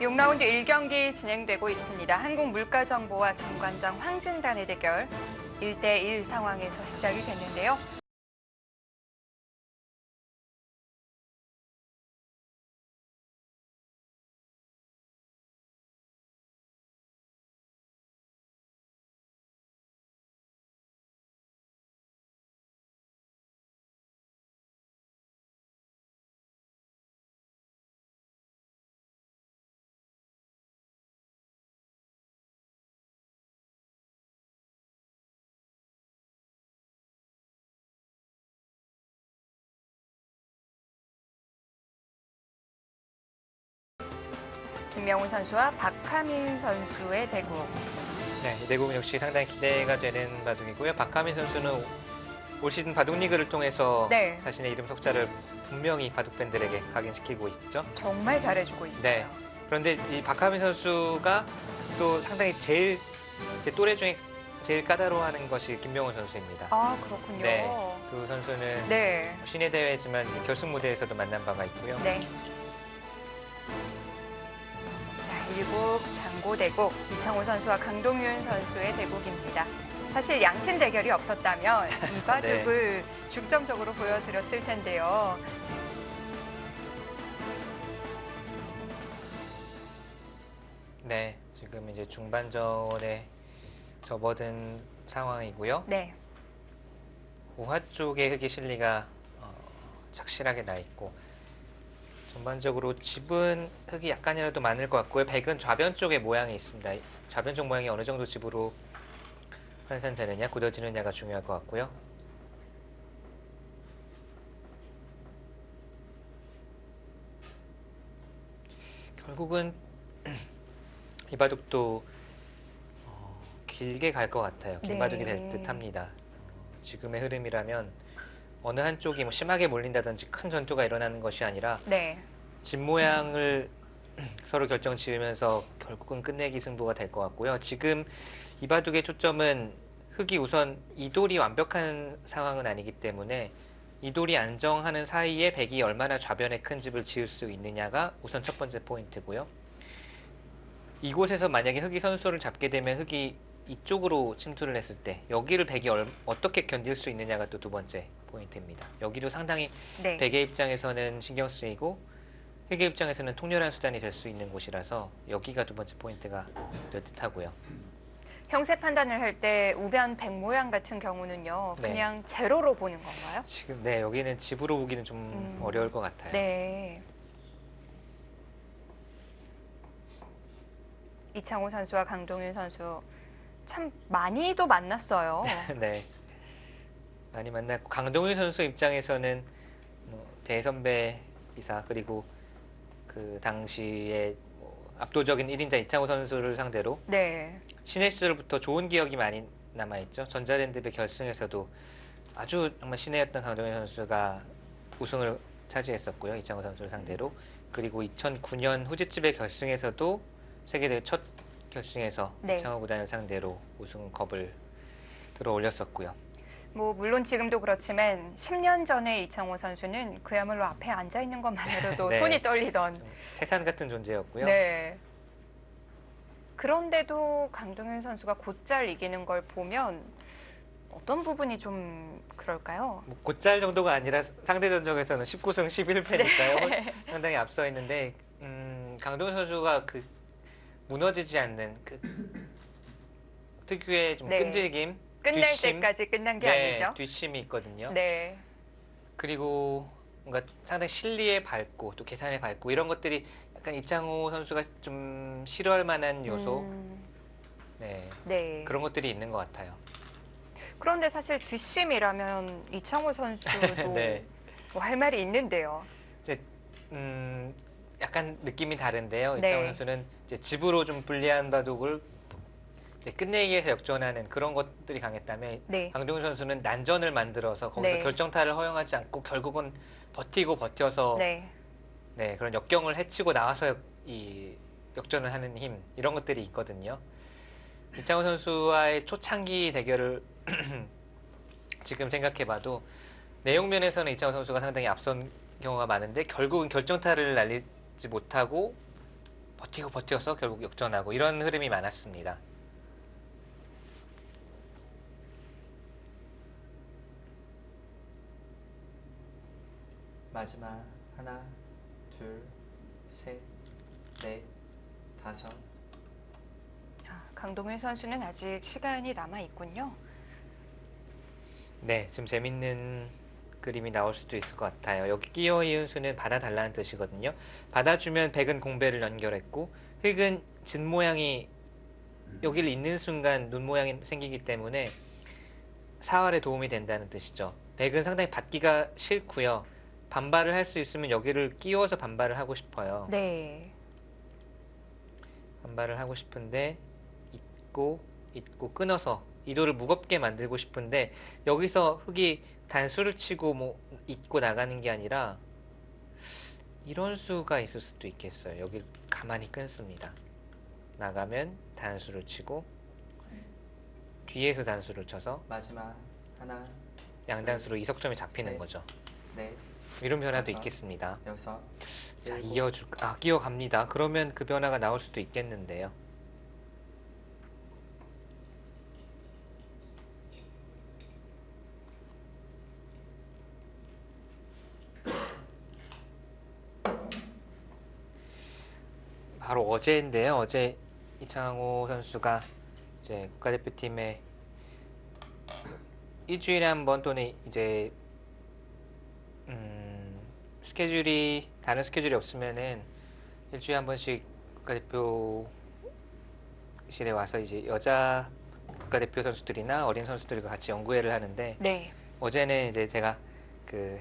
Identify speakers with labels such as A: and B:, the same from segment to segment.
A: 6라운드 1경기 진행되고 있습니다. 한국물가정보와 정관장 황진단의 대결 1대1 상황에서 시작이 됐는데요. 김명훈 선수와 박하민 선수의 대국.
B: 네, 이 대국은 역시 상당히 기대가 되는 바둑이고요. 박하민 선수는 올 시즌 바둑 리그를 통해서
A: 네.
B: 자신의 이름 석자를 분명히 바둑 팬들에게 각인시키고 있죠.
A: 정말 잘해주고 있어요.
B: 네. 그런데 이 박하민 선수가 또 상당히 제 또래 중에 제일 까다로워하는 것이 김명훈 선수입니다.
A: 아, 그렇군요.
B: 네, 두 선수는
A: 네.
B: 신예 대회지만 이제 결승 무대에서도 만난 바가 있고요.
A: 네. 자, 일국 장고대국 이창호 선수와 강동윤 선수의 대국입니다. 사실 양신 대결이 없었다면 이 바둑을 중점적으로 보여드렸을 텐데요.
B: 네, 지금 이제 중반전에 접어든 상황이고요.
A: 네.
B: 우하 쪽에 흙의 실리가 착실하게 나 있고 전반적으로 집은 흙이 약간이라도 많을 것 같고요. 백은 좌변 쪽에 모양이 있습니다. 좌변 쪽 모양이 어느 정도 집으로 환산되느냐, 굳어지느냐가 중요할 것 같고요. 결국은 이 바둑도 길게 갈 것 같아요. 긴 바둑이 될 듯합니다. 지금의 흐름이라면 어느 한쪽이 뭐 심하게 몰린다든지 큰 전투가 일어나는 것이 아니라 집 모양을 서로 결정 지으면서 결국은 끝내기 승부가 될 것 같고요. 지금 이 바둑의 초점은 흙이 우선 이돌이 완벽한 상황은 아니기 때문에 이돌이 안정하는 사이에 백이 얼마나 좌변에 큰 집을 지을 수 있느냐가 우선 첫 번째 포인트고요. 이곳에서 만약에 흙이 선수를 잡게 되면 흙이 이쪽으로 침투를 했을 때 여기를 백이 어떻게 견딜 수 있느냐가 또 두 번째 포인트입니다. 여기도 상당히 백의 입장에서는 신경 쓰이고 흙의 입장에서는 통렬한 수단이 될 수 있는 곳이라서 여기가 두 번째 포인트가 될 듯하고요.
A: 형세 판단을 할 때 우변 백 모양 같은 경우는요. 그냥 제로로 보는 건가요?
B: 지금 여기는 집으로 보기는 좀 어려울 것 같아요.
A: 네. 이창호 선수와 강동윤 선수 참 많이도 만났어요.
B: 네. 많이 만났고 강동윤 선수 입장에서는 대선배이사 그리고 그 당시에 압도적인 1인자 이창호 선수를 상대로 신예 시절부터 좋은 기억이 많이 남아있죠. 전자랜드배 결승에서도 아주 정말 신예였던 강동윤 선수가 우승을 차지했었고요. 이창호 선수를 상대로. 그리고 2009년 후지집의 결승에서도 세계대회 첫 결승에서 이창호 구단을 상대로 우승컵을 들어 올렸었고요.
A: 물론 지금도 그렇지만 10년 전에 이창호 선수는 그야말로 앞에 앉아있는 것만으로도 손이 떨리던
B: 태산 같은 존재였고요.
A: 그런데도 강동윤 선수가 곧잘 이기는 걸 보면 어떤 부분이 좀 그럴까요?
B: 곧잘 정도가 아니라 상대 전적에서는 19승 11패니까요. 상당히 앞서 있는데 강동윤 선수가 그 무너지지 않는 그 특유의 좀 끈질김,
A: 끝낼
B: 뒷심,
A: 때까지 끝난 게 아니죠.
B: 뒷심이 있거든요. 그리고 뭔가 상당히 실리에 밝고 또 계산에 밝고 이런 것들이 약간 이창호 선수가 좀 싫어할 만한 요소, 그런 것들이 있는 것 같아요.
A: 그런데 사실 뒷심이라면 이창호 선수도 뭐 할 말이 있는데요.
B: 이제 약간 느낌이 다른데요. 이창호 선수는 이제 집으로 좀 불리한 바둑을 이제 끝내기 위해서 역전하는 그런 것들이 강했다면 강동윤 선수는 난전을 만들어서 거기서 결정타를 허용하지 않고 결국은 버티고 버텨서 그런 역경을 헤치고 나와서 이 역전을 하는 힘 이런 것들이 있거든요. 이창호 선수와의 초창기 대결을 지금 생각해봐도 내용 면에서는 이창호 선수가 상당히 앞선 경우가 많은데 결국은 결정타를 날리지 못하고 버티고 버텨서 결국 역전하고 이런 흐름이 많았습니다.
C: 마지막 하나, 둘, 셋, 넷, 다섯.
A: 강동윤 선수는 아직 시간이 남아 있군요.
B: 네, 지금 재밌는 그림이 나올 수도 있을 것 같아요. 여기 끼어 이은 수는 받아달라는 뜻이거든요. 받아주면 백은 공배를 연결했고 흙은 진 모양이 여기를 잇는 순간 눈 모양이 생기기 때문에 사활에 도움이 된다는 뜻이죠. 백은 상당히 받기가 싫고요. 반발을 할 수 있으면 여기를 끼워서 반발을 하고 싶어요.
A: 네.
B: 반발을 하고 싶은데 잇고 끊어서 이도를 무겁게 만들고 싶은데 여기서 흙이 단수를 치고 뭐 잇고 나가는 게 아니라 이런 수가 있을 수도 있겠어요. 여기 가만히 끊습니다. 나가면 단수를 치고 뒤에서 단수를 쳐서
C: 마지막 하나,
B: 양단수로 이석점이 잡히는
C: 셋,
B: 거죠.
C: 넷,
B: 이런 변화도
C: 다섯,
B: 있겠습니다.
C: 여섯.
B: 자,
C: 일곱.
B: 끼워갑니다. 그러면 그 변화가 나올 수도 있겠는데요. 바로 어제인데요. 어제 이창호 선수가 이제 국가대표팀에 일주일에 한 번 또는 이제 스케줄이 다른 스케줄이 없으면은 일주일에 한 번씩 국가대표실에 와서 이제 여자 국가대표 선수들이나 어린 선수들과 같이 연구회를 하는데
A: 네.
B: 어제는 이제 제가 그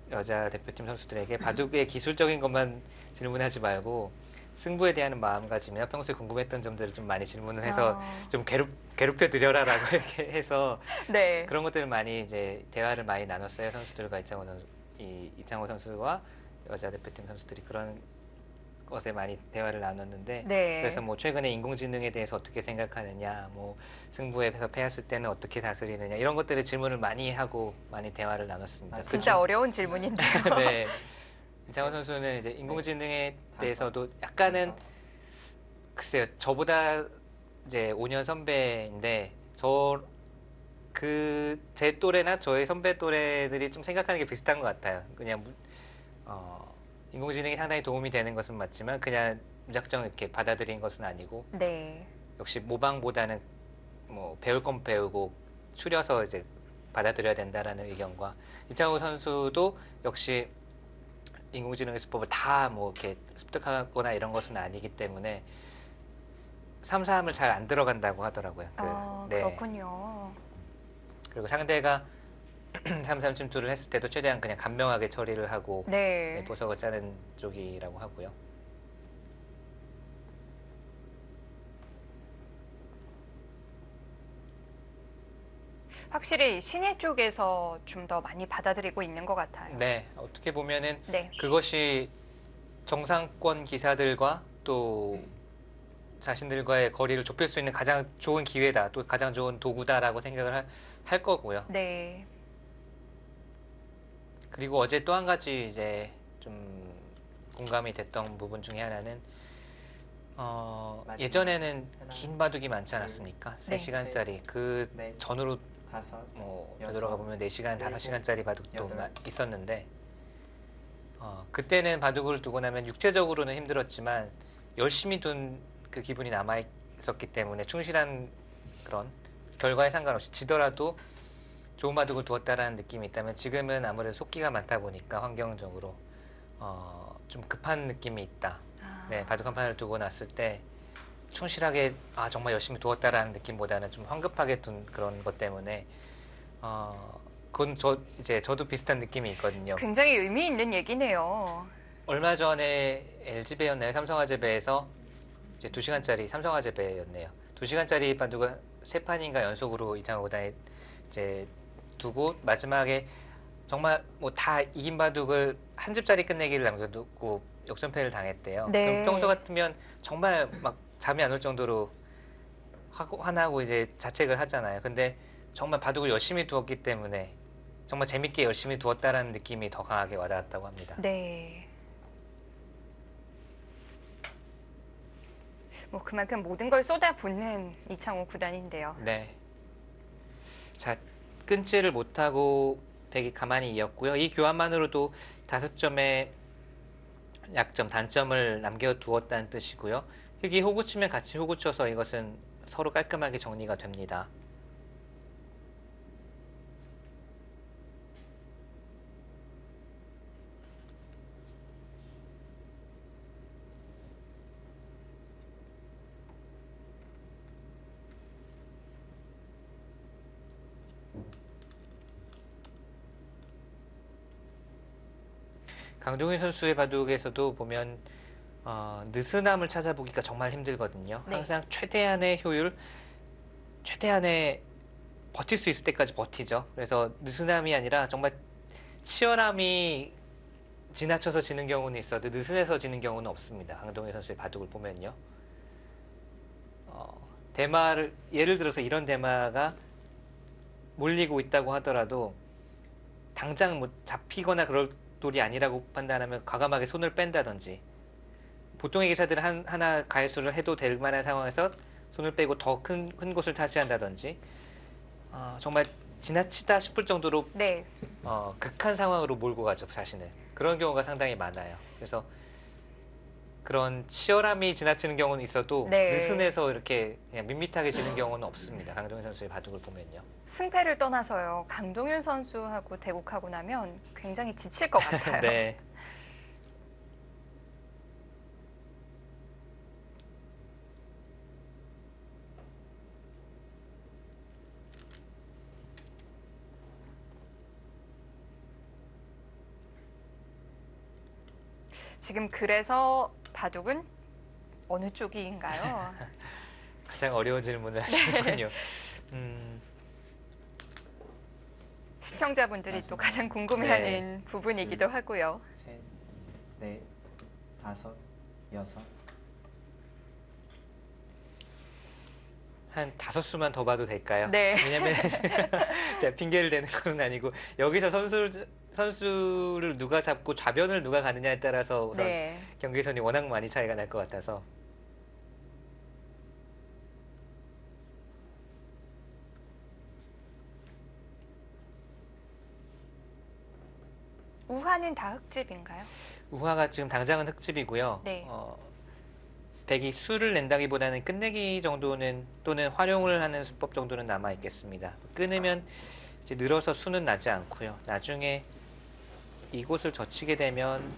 B: 여자 대표팀 선수들에게 바둑의 기술적인 것만 질문하지 말고 승부에 대한 마음가짐이나 평소에 궁금했던 점들을 좀 많이 질문을 해서 좀 괴롭혀 드려라라고 이렇게 해서
A: 네.
B: 그런 것들을 많이 이제 대화를 많이 나눴어요. 선수들과 이창호 선수와 여자 대표팀 선수들이 그런 것에 많이 대화를 나눴는데
A: 네.
B: 그래서 뭐 최근에 인공지능에 대해서 어떻게 생각하느냐, 뭐 승부에서 패했을 때는 어떻게 다스리느냐 이런 것들을 질문을 많이 하고 많이 대화를 나눴습니다.
A: 진짜 어려운 질문인데요.
B: 네. 이창호 선수는 이제 인공지능에 대해서도 약간은 글쎄요, 저보다 이제 5년 선배인데 제 또래나 저의 선배 또래들이 좀 생각하는 게 비슷한 것 같아요. 그냥 인공지능이 상당히 도움이 되는 것은 맞지만 그냥 무작정 이렇게 받아들인 것은 아니고
A: 네.
B: 역시 모방보다는 뭐 배울 건 배우고 추려서 이제 받아들여야 된다라는 의견과 이창호 선수도 역시 인공지능의 수법을 다 뭐 이렇게 습득하거나 이런 것은 아니기 때문에 3-3을 잘 안 들어간다고 하더라고요. 네.
A: 그렇군요.
B: 그리고 상대가 3-3 침투를 했을 때도 최대한 그냥 간명하게 처리를 하고
A: 네.
B: 보석을 짜는 쪽이라고 하고요.
A: 확실히 신예 쪽에서 좀 더 많이 받아들이고 있는 것 같아요.
B: 네, 어떻게 보면은
A: 네.
B: 그것이 정상권 기사들과 또 자신들과의 거리를 좁힐 수 있는 가장 좋은 기회다, 또 가장 좋은 도구다라고 생각을 할 거고요.
A: 네.
B: 그리고 어제 또 한 가지 이제 좀 공감이 됐던 부분 중에 하나는 예전에는 긴 바둑이 많지 않았습니까?
A: 네.
B: 3시간짜리 그
C: 넷,
B: 전후로
C: 다섯,
B: 뭐
C: 여섯,
B: 되돌아가 보면 4시간,
C: 일곱,
B: 5시간짜리 바둑도
C: 여덟.
B: 있었는데 그때는 바둑을 두고 나면 육체적으로는 힘들었지만 열심히 둔 그 기분이 남아 있었기 때문에 충실한 그런 결과에 상관없이 지더라도 좋은 바둑을 두었다라는 느낌이 있다면 지금은 아무래도 속기가 많다 보니까 환경적으로 좀 급한 느낌이 있다. 네, 바둑 한 판을 두고 났을 때 충실하게 정말 열심히 두었다라는 느낌보다는 좀 황급하게 둔 그런 것 때문에 그건 저도 비슷한 느낌이 있거든요.
A: 굉장히 의미 있는 얘기네요.
B: 얼마 전에 LG배였나요? 삼성화재배에서 이제 2시간짜리 삼성화재배였네요. 2시간짜리 바둑을 3판인가 연속으로 이창호 구단이 이제 두고 마지막에 정말 뭐 다 이긴 바둑을 한 집짜리 끝내기를 남겨두고 역전패를 당했대요.
A: 네.
B: 그럼 평소 같으면 정말 막 잠이 안 올 정도로 화나고 이제 자책을 하잖아요. 근데 정말 바둑을 열심히 두었기 때문에 정말 재밌게 열심히 두었다라는 느낌이 더 강하게 와닿았다고 합니다.
A: 네. 뭐 그만큼 모든 걸 쏟아붓는 이창호 구단인데요.
B: 네. 자, 끊지를 못하고 백이 가만히 이었고요. 이 교환만으로도 5점의 약점, 단점을 남겨두었다는 뜻이고요. 흑이 호구 치면 같이 호구 쳐서 이것은 서로 깔끔하게 정리가 됩니다. 강동윤 선수의 바둑에서도 보면 느슨함을 찾아보기가 정말 힘들거든요.
A: 네.
B: 항상 최대한의 효율, 최대한의 버틸 수 있을 때까지 버티죠. 그래서 느슨함이 아니라 정말 치열함이 지나쳐서 지는 경우는 있어도 느슨해서 지는 경우는 없습니다. 강동윤 선수의 바둑을 보면요. 대마를 예를 들어서 이런 대마가 몰리고 있다고 하더라도 당장 뭐 잡히거나 그럴 돌이 아니라고 판단하면 과감하게 손을 뺀다든지, 보통의 기사들은 하나 가해수를 해도 될 만한 상황에서 손을 빼고 더 큰 곳을 차지한다든지, 정말 지나치다 싶을 정도로
A: 네.
B: 극한 상황으로 몰고 가죠, 자신을. 그런 경우가 상당히 많아요. 그래서 그런 치열함이 지나치는 경우는 있어도
A: 네.
B: 느슨해서 이렇게 그냥 밋밋하게 지는 경우는 없습니다. 강동윤 선수의 바둑을 보면요.
A: 승패를 떠나서요. 강동윤 선수하고 대국하고 나면 굉장히 지칠 것 같아요.
B: 네.
A: 지금 그래서 바둑은 어느 쪽인가요?
B: 가장 어려운 질문을 하시는군요.
A: 시청자분들이 또 가장 궁금해하는 부분이기도 하고요.
C: 셋, 넷, 다섯, 여섯.
B: 한 5수만 더 봐도 될까요?
A: 네.
B: 왜냐면 제가 핑계를 대는 것은 아니고, 여기서 선수를 누가 잡고 좌변을 누가 가느냐에 따라서 우선
A: 네.
B: 경기선이 워낙 많이 차이가 날 것 같아서.
A: 우하는 다 흑집인가요?
B: 우화가 지금 당장은 흑집이고요.
A: 네.
B: 백이 수를 낸다기보다는 끝내기 정도는, 또는 활용을 하는 수법 정도는 남아 있겠습니다. 끊으면 이제 늘어서 수는 나지 않고요. 나중에 이곳을 젖히게 되면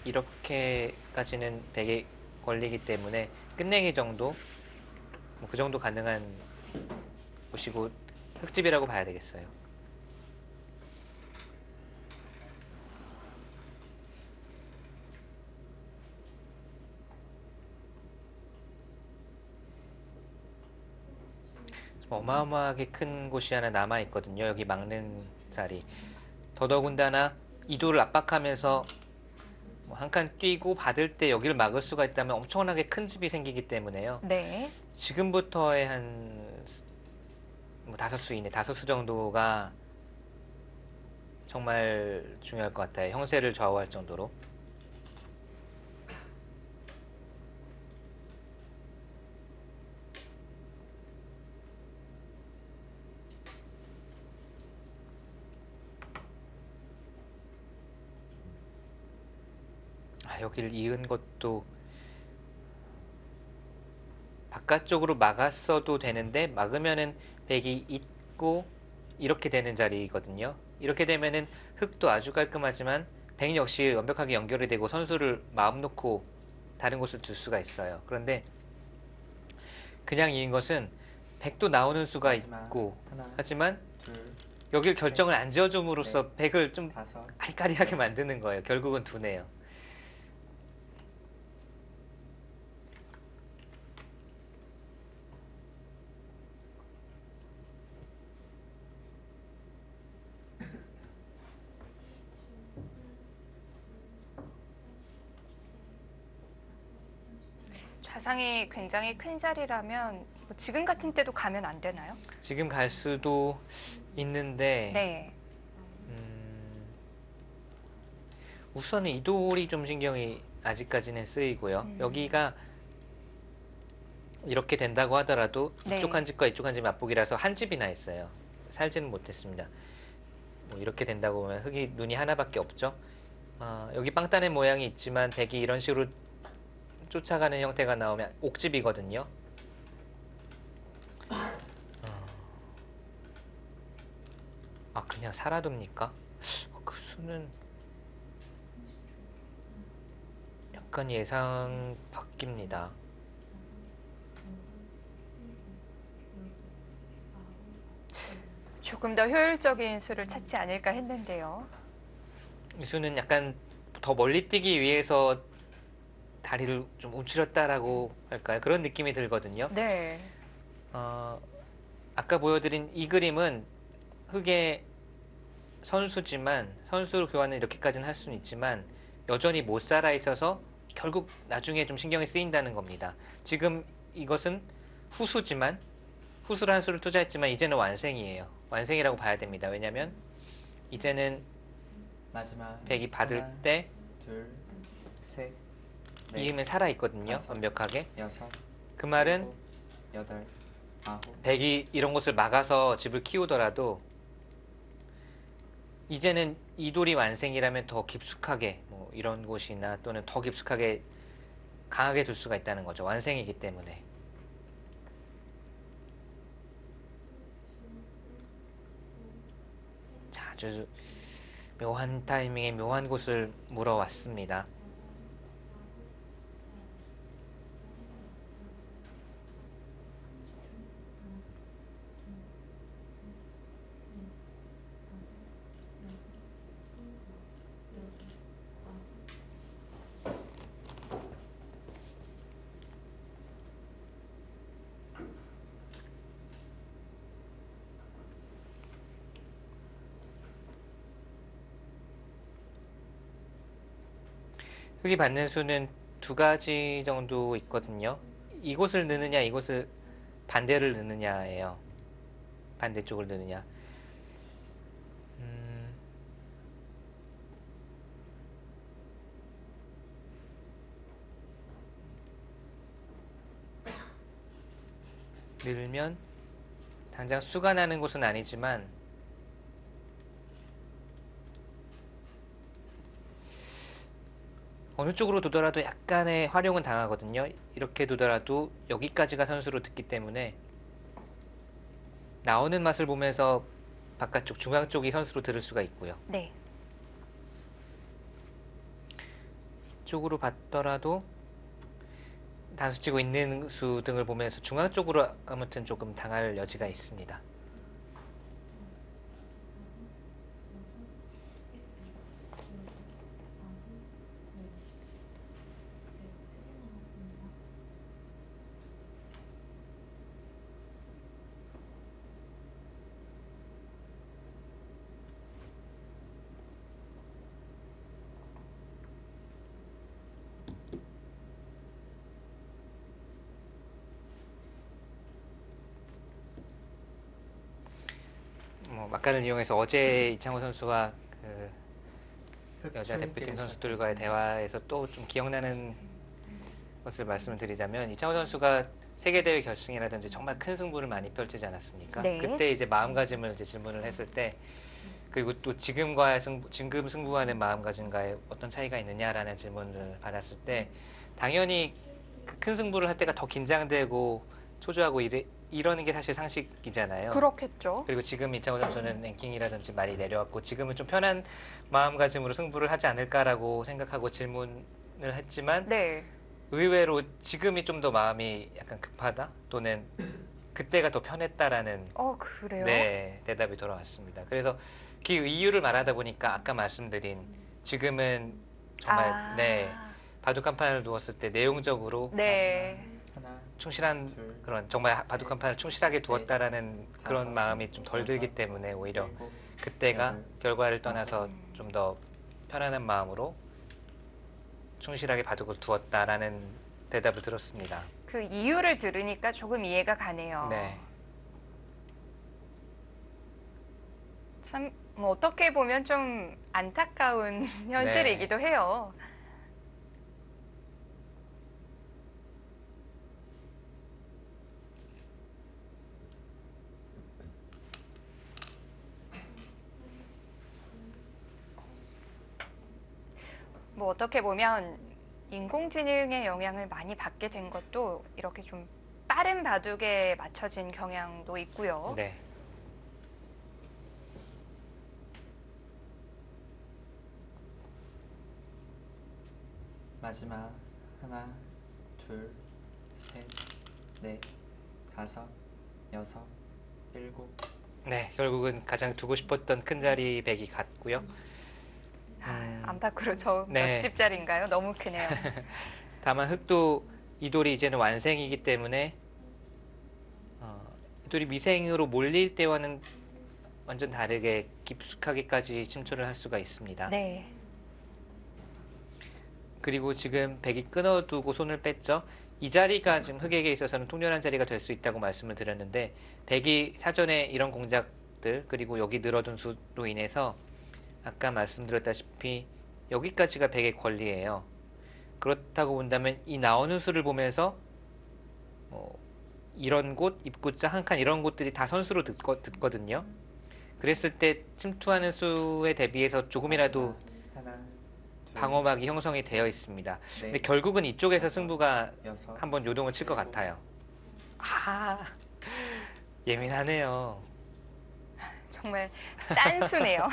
B: 이렇게까지는 백에 걸리기 때문에 끝내기 정도, 뭐 그 정도 가능한 곳이고 흑집이라고 봐야 되겠어요. 어마어마하게 큰 곳이 하나 남아 있거든요. 여기 막는 자리. 더더군다나 이도를 압박하면서 한 칸 뛰고 받을 때 여기를 막을 수가 있다면 엄청나게 큰 집이 생기기 때문에요.
A: 네.
B: 지금부터의 한 5수 이내, 5수 정도가 정말 중요할 것 같아요. 형세를 좌우할 정도로. 여기를 이은 것도 바깥쪽으로 막았어도 되는데, 막으면은 백이 있고 이렇게 되는 자리거든요. 이렇게 되면은 흑도 아주 깔끔하지만 백 역시 완벽하게 연결이 되고 선수를 마음 놓고 다른 곳을 둘 수가 있어요. 그런데 그냥 이은 것은 백도 나오는 수가 있고, 하지만 여길 결정을 안 지어줌으로써 백을 좀 아리까리하게 만드는 거예요. 결국은 두네요.
A: 좌상이 굉장히 큰 자리라면 뭐 지금 같은 때도 가면 안 되나요?
B: 지금 갈 수도 있는데,
A: 네.
B: 우선은 이 돌이 좀 신경이 아직까지는 쓰이고요. 여기가 이렇게 된다고 하더라도
A: 네.
B: 이쪽 한 집과 이쪽 한 집이 맞보기라서 한 집이나 있어요. 살지는 못했습니다. 뭐 이렇게 된다고 보면 흙이 눈이 하나밖에 없죠. 여기 빵따낸 모양이 있지만 백이 이런 식으로 쫓아가는 형태가 나오면 옥집이거든요. 그냥 살아둡니까? 그 수는 약간 예상 바뀝니다.
A: 조금 더 효율적인 수를 찾지 않을까 했는데요.
B: 이 수는 약간 더 멀리 뛰기 위해서 다리를 좀 움츠렸다라고 할까요? 그런 느낌이 들거든요.
A: 네.
B: 아까 보여드린 이 그림은 흙의 선수지만 선수로 교환을 이렇게까지는 할 수는 있지만 여전히 못 살아 있어서 결국 나중에 좀 신경이 쓰인다는 겁니다. 지금 이것은 후수지만 후수라는 수를 투자했지만 이제는 완생이에요. 완생이라고 봐야 됩니다. 왜냐하면 이제는
C: 마지막
B: 백이 받을
C: 하나,
B: 때
C: 둘, 셋, 넷,
B: 이음에 살아 있거든요.
C: 다섯,
B: 완벽하게.
C: 여섯,
B: 그 말은
C: 일곱, 여덟, 아홉.
B: 백이 이런 것을 막아서 집을 키우더라도 이제는 이 돌이 완생이라면 더 깊숙하게 뭐 이런 곳이나 또는 더 깊숙하게 강하게 둘 수가 있다는 거죠. 완생이기 때문에. 자, 아주 묘한 타이밍에 묘한 곳을 물어왔습니다. 흙이 받는 수는 두 가지 정도 있거든요. 이곳을 넣느냐, 이곳을 반대를 넣느냐예요. 반대쪽을 넣느냐. 늘면 당장 수가 나는 곳은 아니지만 어느 쪽으로 두더라도 약간의 활용은 당하거든요. 이렇게 두더라도 여기까지가 선수로 듣기 때문에 나오는 맛을 보면서 바깥쪽 중앙 쪽이 선수로 들을 수가 있고요.
A: 네.
B: 이쪽으로 봤더라도 단수 치고 있는 수 등을 보면서 중앙 쪽으로 아무튼 조금 당할 여지가 있습니다. 막간을 이용해서 어제 이창호 선수와 그 여자 대표팀 선수들과의 대화에서 또 좀 기억나는 것을 말씀을 드리자면 이창호 선수가 세계대회 결승이라든지 정말 큰 승부를 많이 펼치지 않았습니까?
A: 네.
B: 그때 이제 마음가짐을 이제 질문을 했을 때 그리고 또 지금과의 지금 승부하는 마음가짐과의 어떤 차이가 있느냐라는 질문을 받았을 때 당연히 큰 승부를 할 때가 더 긴장되고 초조하고 이러는 게 사실 상식이잖아요.
A: 그렇겠죠.
B: 그리고 지금 이창호 선수는 랭킹이라든지 많이 내려왔고 지금은 좀 편한 마음가짐으로 승부를 하지 않을까라고 생각하고 질문을 했지만
A: 네.
B: 의외로 지금이 좀 더 마음이 약간 급하다 또는 그때가 더 편했다라는
A: 그래요?
B: 네, 대답이 돌아왔습니다. 그래서 그 이유를 말하다 보니까 아까 말씀드린 지금은 정말 네, 바둑 한 판을 두었을 때 내용적으로
A: 네.
C: 하나,
B: 충실한
C: 둘,
B: 그런 정말 바둑 한 판을 충실하게 두었다라는 그런
C: 다섯,
B: 마음이 좀 덜 들기
C: 여섯,
B: 때문에 오히려
C: 일곱,
B: 그때가
C: 여덟,
B: 결과를 떠나서 좀 더 편안한 마음으로 충실하게 바둑을 두었다라는 대답을 들었습니다.
A: 그 이유를 들으니까 조금 이해가 가네요.
B: 네.
A: 참, 뭐 어떻게 보면 좀 안타까운 현실이기도 해요. 뭐 어떻게 보면 인공지능의 영향을 많이 받게 된 것도 이렇게 좀 빠른 바둑에 맞춰진 경향도 있고요.
B: 네.
C: 마지막 하나, 둘, 셋, 넷, 다섯, 여섯, 일곱.
B: 네, 결국은 가장 두고 싶었던 큰 자리 백이 갔고요.
A: 안팎으로 저
B: 네.
A: 몇 집짜리인가요? 너무 크네요.
B: 다만 흑도 이 돌이 이제는 완생이기 때문에 이 돌이 미생으로 몰릴 때와는 완전 다르게 깊숙하게까지 침투를 할 수가 있습니다.
A: 네.
B: 그리고 지금 백이 끊어두고 손을 뺐죠. 이 자리가 지금 흑에게 있어서는 통렬한 자리가 될 수 있다고 말씀을 드렸는데 백이 사전에 이런 공작들 그리고 여기 늘어둔 수로 인해서 아까 말씀드렸다시피 여기까지가 백의 권리예요. 그렇다고 본다면 이 나오는 수를 보면서 이런 곳, 입구자 한 칸 이런 곳들이 다 선수로 듣거든요. 그랬을 때 침투하는 수에 대비해서 조금이라도
C: 하나, 둘,
B: 방어막이 형성이 되어 있습니다.
C: 넷,
B: 근데 결국은 이쪽에서
C: 다섯,
B: 승부가
C: 여섯,
B: 한번 요동을 칠 것
C: 일곱.
B: 같아요. 아, 예민하네요.
A: 정말 짠수네요.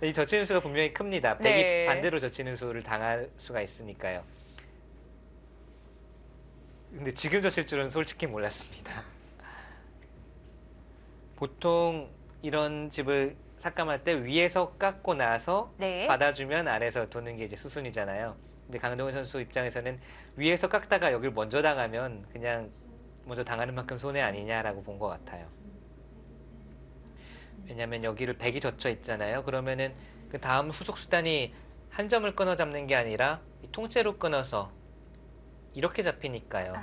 B: 이 젖히는 수가 분명히 큽니다. 백이
A: 네.
B: 반대로 젖히는 수를 당할 수가 있으니까요. 근데 지금 젖힐 줄은 솔직히 몰랐습니다. 보통 이런 집을 삭감할 때 위에서 깎고 나서
A: 네.
B: 받아주면 아래에서 두는 게 이제 수순이잖아요. 근데 강동원 선수 입장에서는 위에서 깎다가 여길 먼저 당하면 그냥 먼저 당하는 만큼 손해 아니냐라고 본 것 같아요. 왜냐하면 여기를 백이 젖혀 있잖아요. 그러면은 그 다음 후속 수단이 한 점을 끊어 잡는 게 아니라 이 통째로 끊어서 이렇게 잡히니까요.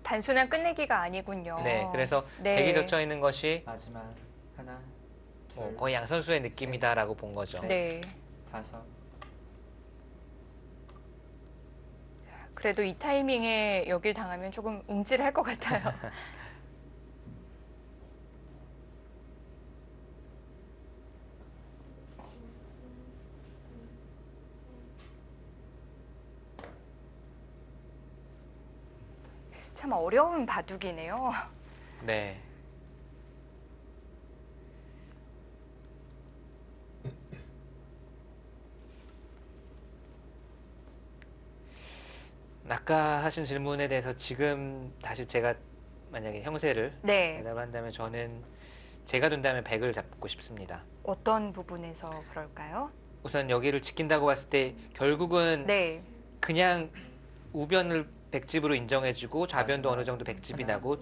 A: 단순한 끝내기가 아니군요.
B: 네, 그래서
A: 네.
B: 백이 젖혀 있는 것이
C: 마지막 하나, 둘,
B: 거의 양 선수의 느낌이다라고 본 거죠.
A: 네.
C: 다섯.
A: 그래도 이 타이밍에 여길 당하면 조금 움찔할 것 같아요. 참 어려운 바둑이네요.
B: 네. 아까 하신 질문에 대해서 지금 다시 제가 만약에 형세를
A: 네.
B: 대답한다면 저는 제가 둔다면 백을 잡고 싶습니다.
A: 어떤 부분에서 그럴까요?
B: 우선 여기를 지킨다고 봤을 때 결국은
A: 네.
B: 그냥 우변을 백집으로 인정해주고 좌변도
C: 마지막
B: 어느 정도 백집이
C: 하나,
B: 나고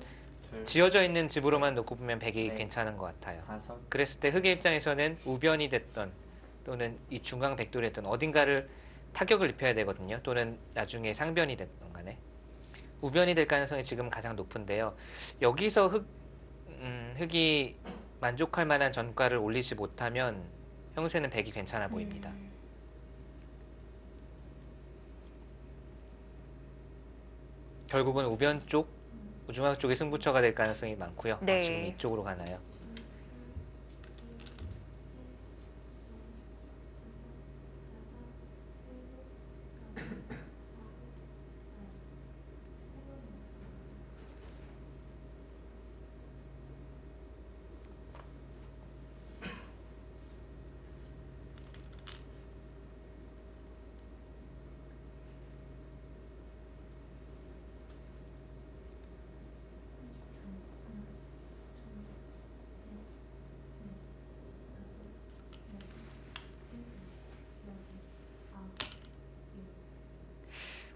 C: 둘,
B: 지어져 있는 집으로만 놓고 보면 백이
C: 네.
B: 괜찮은 것 같아요.
C: 다섯.
B: 그랬을 때 흑의 입장에서는 우변이 됐던 또는 이 중앙 백돌이 됐던 어딘가를 타격을 입혀야 되거든요. 또는 나중에 상변이 됐던 간에 우변이 될 가능성이 지금 가장 높은데요. 여기서 흑이 만족할 만한 전과를 올리지 못하면 형세는 백이 괜찮아 보입니다. 결국은 우변 쪽, 우중앙 쪽에 승부처가 될 가능성이 많고요.
A: 네.
B: 지금 이쪽으로 가나요?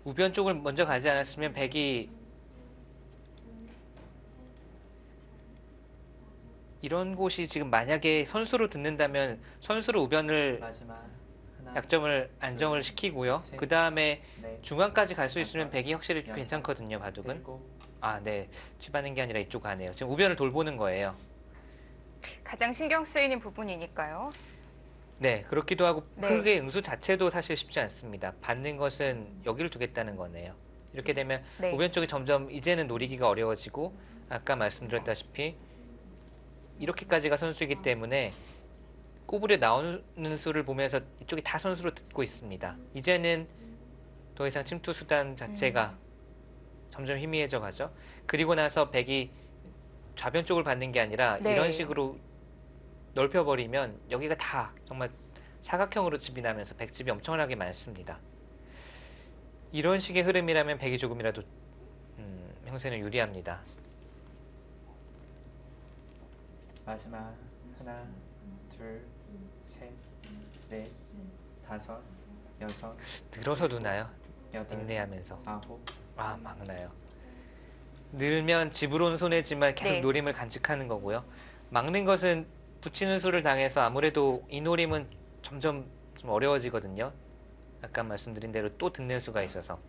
B: 우변 쪽을 먼저 가지 않았으면 백이 이런 곳이 지금 만약에 선수로 듣는다면 선수로 우변을
C: 마지막 하나,
B: 약점을 안정을 시키고요.
C: 셋,
B: 그 다음에
C: 넷,
B: 중앙까지 갈 수 있으면
C: 다섯,
B: 백이 확실히
C: 여섯,
B: 괜찮거든요. 바둑은.
C: 일곱.
B: 아, 네. 치받는 게 아니라 이쪽 가네요. 지금 우변을 돌보는 거예요.
A: 가장 신경 쓰이는 부분이니까요.
B: 네, 그렇기도 하고
A: 네.
B: 흑의 응수 자체도 사실 쉽지 않습니다. 받는 것은 여기를 두겠다는 거네요. 이렇게 되면
A: 네.
B: 우변 쪽이 점점 이제는 노리기가 어려워지고 아까 말씀드렸다시피 이렇게까지가 선수이기 때문에 꼬부려 나오는 수를 보면서 이쪽이 다 선수로 듣고 있습니다. 이제는 더 이상 침투 수단 자체가 점점 희미해져 가죠. 그리고 나서 백이 좌변 쪽을 받는 게 아니라
A: 네.
B: 이런 식으로 넓혀버리면 여기가 다 정말 사각형으로 집이 나면서 백집이 엄청나게 많습니다. 이런 식의 흐름이라면 백이 조금이라도 형세는 유리합니다.
C: 마지막 하나, 둘, 셋, 넷, 다섯, 여섯,
B: 늘어서 두나요?
C: 여덟,
B: 인내하면서.
C: 아홉.
B: 아, 막나요. 늘면 집으로는 손해지만 계속
A: 네.
B: 노림을 간직하는 거고요. 막는 것은 붙이는 수를 당해서 아무래도 이 노림은 점점 좀 어려워지거든요. 아까 말씀드린 대로 또 듣는 수가 있어서.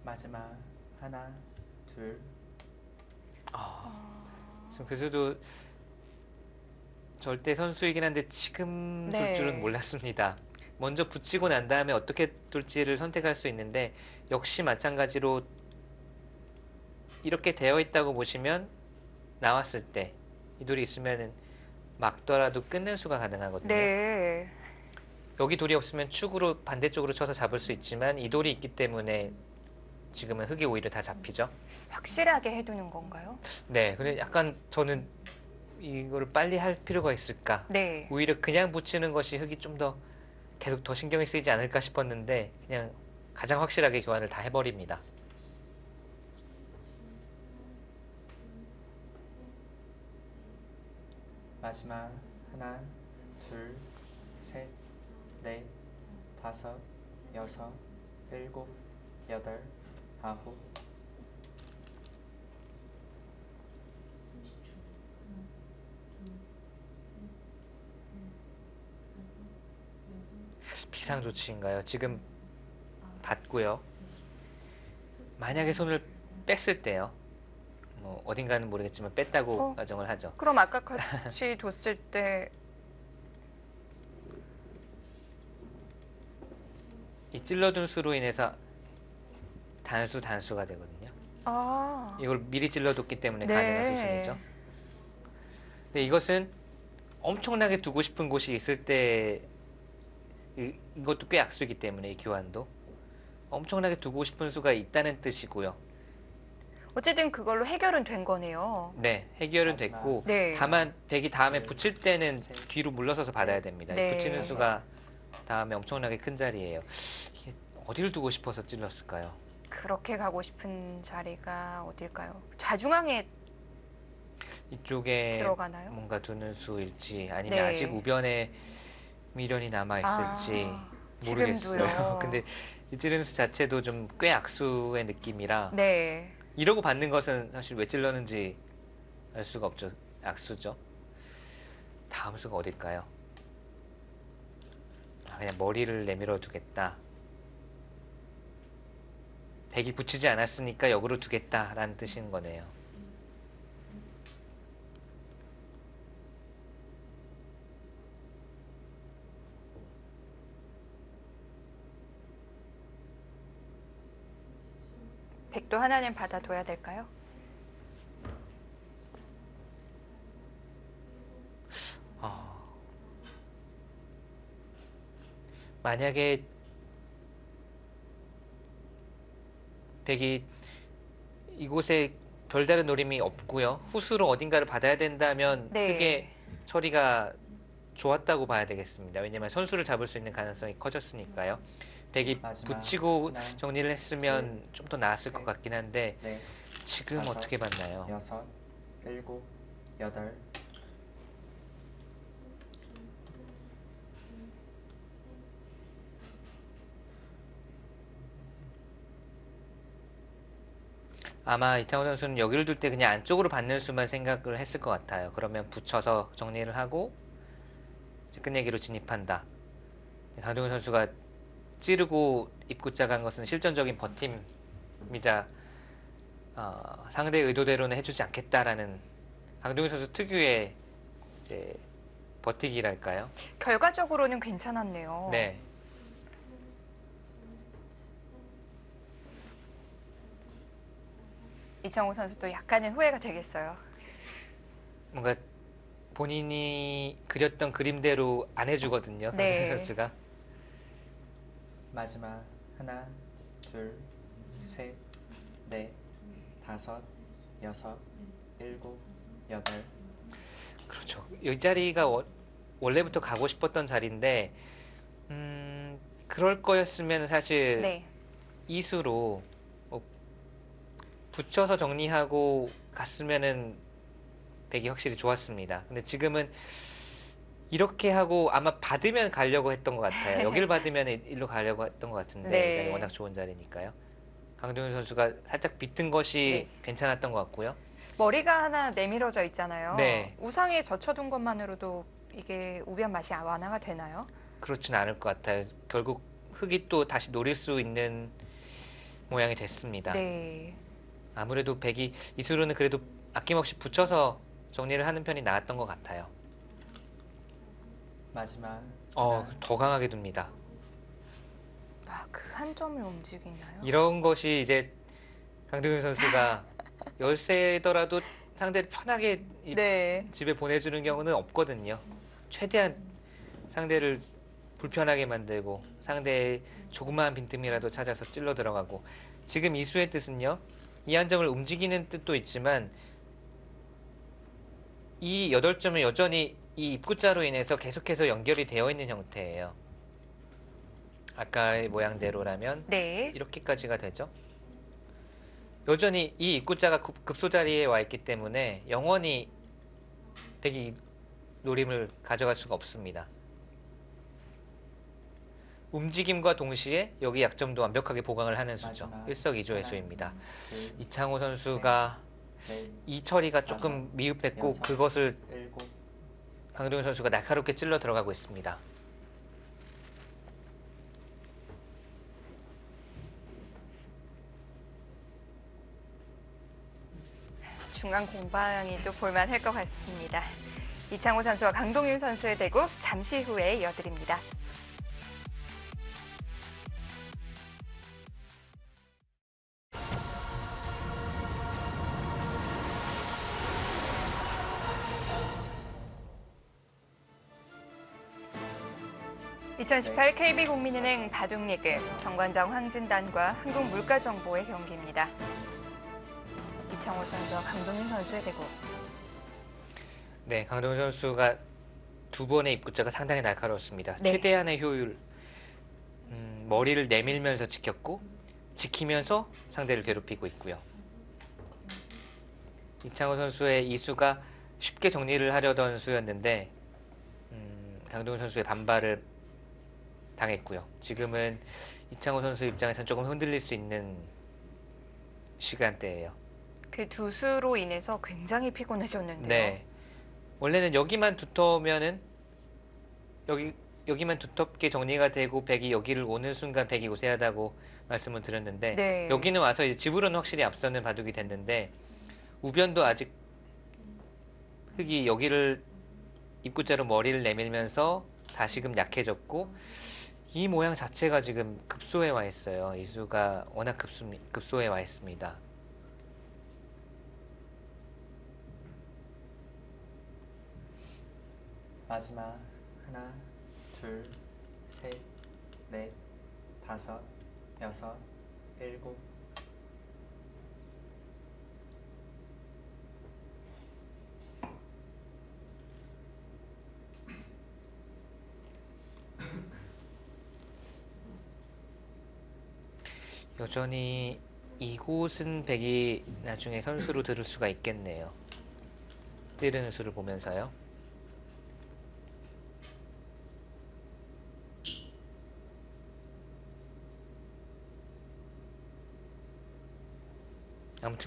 C: 마지막 하나, 둘,
B: 지금 그 수도 절대 선수이긴 한데 지금 둘
A: 네.
B: 줄은 몰랐습니다. 먼저 붙이고 난 다음에 어떻게 둘지를 선택할 수 있는데 역시 마찬가지로 이렇게 되어 있다고 보시면 나왔을 때 이 돌이 있으면은 막더라도 끊는 수가 가능하거든요.
A: 네.
B: 여기 돌이 없으면 축으로 반대쪽으로 쳐서 잡을 수 있지만 이 돌이 있기 때문에 지금은 흙이 오히려 다 잡히죠.
A: 확실하게 해두는 건가요?
B: 네, 근데 약간 저는 이거를 빨리 할 필요가 있을까?
A: 네.
B: 오히려 그냥 붙이는 것이 흙이 좀 더 계속 더 신경이 쓰이지 않을까 싶었는데 그냥 가장 확실하게 교환을 다 해버립니다.
C: 마지막 하나, 둘, 셋, 넷, 다섯, 여섯, 일곱, 여덟, 아홉.
B: 비상조치인가요? 지금 받고요. 만약에 손을 뺐을 때요. 뭐 어딘가는 모르겠지만 뺐다고 가정을 하죠.
A: 그럼 아까 같이 뒀을 때
B: 이 찔러둔 수로 인해서 단수가 되거든요. 이걸 미리 찔러뒀기 때문에
A: 네.
B: 가능한 수순이죠. 근데 이것은 엄청나게 두고 싶은 곳이 있을 때 이것도 꽤 악수이기 때문에 이 교환도 엄청나게 두고 싶은 수가 있다는 뜻이고요.
A: 어쨌든 그걸로 해결은 된 거네요.
B: 네, 해결은
C: 마지막.
B: 됐고
A: 네.
B: 다만 백이 다음에
C: 둘,
B: 붙일 때는
C: 셋,
B: 뒤로 물러서서 받아야 됩니다.
A: 네.
B: 붙이는 수가 다음에 엄청나게 큰 자리예요. 이게 어디를 두고 싶어서 찔렀을까요?
A: 그렇게 가고 싶은 자리가 어딜까요? 좌중앙에
B: 이쪽에
A: 들어가나요?
B: 뭔가 두는 수일지 아니면
A: 네.
B: 아직 우변에 미련이 남아 있을지 모르겠어요.
A: 지금도요.
B: 근데 이 찌르는 수 자체도 좀 꽤 악수의 느낌이라
A: 네.
B: 이러고 받는 것은 사실 왜 찔렀는지 알 수가 없죠. 악수죠. 다음 수가 어딜까요? 그냥 머리를 내밀어 두겠다. 백이 붙이지 않았으니까 역으로 두겠다라는 뜻인 거네요.
A: 백도 하나는 받아둬야 될까요?
B: 만약에 백이 이곳에 별다른 노림이 없고요. 후수로 어딘가를 받아야 된다면
A: 네.
B: 크게 처리가 좋았다고 봐야 되겠습니다. 왜냐면 선수를 잡을 수 있는 가능성이 커졌으니까요. 백이
C: 마지막
B: 붙이고
C: 하나,
B: 정리를 했으면 좀 더 나았을 것
C: 셋,
B: 같긴 한데
C: 넷,
B: 지금
C: 다섯,
B: 어떻게 봤나요?
C: 여섯, 일곱, 여덟.
B: 아마 이창호 선수는 여기를 둘 때 그냥 안쪽으로 받는 수만 생각을 했을 것 같아요. 그러면 붙여서 정리를 하고 이제 끝내기로 진입한다. 강동윤 선수가 찌르고 입구자 간 것은 실전적인 버팀이자 상대의 의도대로는 해주지 않겠다라는 강동윤 선수 특유의 이제 버티기랄까요?
A: 결과적으로는 괜찮았네요.
B: 네.
A: 이창호 선수도 약간의 후회가 되겠어요.
B: 뭔가 본인이 그렸던 그림대로 안 해주거든요.
A: 네.
B: 강동윤 선수가.
C: 마지막 하나, 둘, 셋, 넷, 다섯, 여섯, 일곱, 여덟.
B: 그렇죠. 이 자리가 원래부터 가고 싶었던 자리인데 그럴 거였으면 사실
A: 네.
B: 이수로 붙여서 정리하고 갔으면은 백이 확실히 좋았습니다. 근데 지금은 이렇게 하고 아마 받으면 가려고 했던 것 같아요. 여기를 받으면 일로 가려고 했던 것 같은데
A: 네.
B: 이 자리 워낙 좋은 자리니까요. 강동윤 선수가 살짝 비튼 것이 괜찮았던 것 같고요.
A: 머리가 하나 내밀어져 있잖아요.
B: 네.
A: 우상에 젖혀둔 것만으로도 이게 우변 맛이 완화가 되나요?
B: 그렇진 않을 것 같아요. 결국 흙이 또 다시 노릴 수 있는 모양이 됐습니다.
A: 네.
B: 아무래도 백이 이수로는 그래도 아낌없이 붙여서 정리를 하는 편이 나았던 것 같아요.
C: 마지막 하나,
B: 더 강하게 둡니다.
A: 그 한 점을 움직이나요?
B: 이런 것이 이제 강동윤 선수가 열세더라도 상대를 편하게
A: 네.
B: 집에 보내주는 경우는 없거든요. 최대한 상대를 불편하게 만들고 상대의 조그마한 빈틈이라도 찾아서 찔러 들어가고 지금 이수의 뜻은요. 이 한 점을 움직이는 뜻도 있지만 이 8점은 여전히 이 입구자로 인해서 계속해서 연결이 되어 있는 형태예요. 아까의 모양대로라면
A: 네.
B: 이렇게까지가 되죠. 여전히 이 입구자가 급소 자리에 와 있기 때문에 영원히 백이 노림을 가져갈 수가 없습니다. 움직임과 동시에 여기 약점도 완벽하게 보강을 하는 수죠.
C: 마지막
B: 일석이조의
C: 하나,
B: 수입니다.
C: 둘,
B: 이창호 선수가
C: 넷,
B: 이 처리가 조금
C: 다섯,
B: 미흡했고
C: 여섯,
B: 그것을
C: 일곱.
B: 강동윤 선수가 날카롭게 찔러 들어가고 있습니다.
A: 중간 공방이 또 볼만할 것 같습니다. 이창호 선수와 강동윤 선수의 대국 잠시 후에 이어드립니다. (2018) KB국민은행 바둑리그 정관장 황진단과 한국물가정보의 경기입니다. 이창호 선수와 강동윤 선수의 대국.
B: 네, 강동윤 선수가 두 번의 입구자가 상당히 날카로웠습니다.
A: 네.
B: 최대한의 효율, 머리를 내밀면서 지켰고 지키면서 상대를 괴롭히고 있고요. 이창호 선수의 이수가 쉽게 정리를 하려던 수였는데 강동윤 선수의 반발을 당했고요. 지금은 이창호 선수 입장에서는 조금 흔들릴 수 있는 시간대예요.
A: 그 두 수로 인해서 굉장히 피곤해졌는데요.
B: 네. 원래는 여기만 두터우면은 여기만 두텁게 정리가 되고 백이 여기를 오는 순간 백이 우세하다고 말씀을 드렸는데
A: 네.
B: 여기는 와서 이제 집으로는 확실히 앞서는 바둑이 됐는데 우변도 아직 흙이 여기를 입구자로 머리를 내밀면서 다시금 약해졌고 이 모양 자체가 지금 급소에 와 있어요. 이수가 워낙 급소에 와 있습니다.
C: 마지막 하나, 둘, 셋, 넷, 다섯, 여섯, 일곱.
B: 여전히 이곳은 백이 나중에 선수로 들을 수가 있겠네요. 찌르는 수를 보면서요.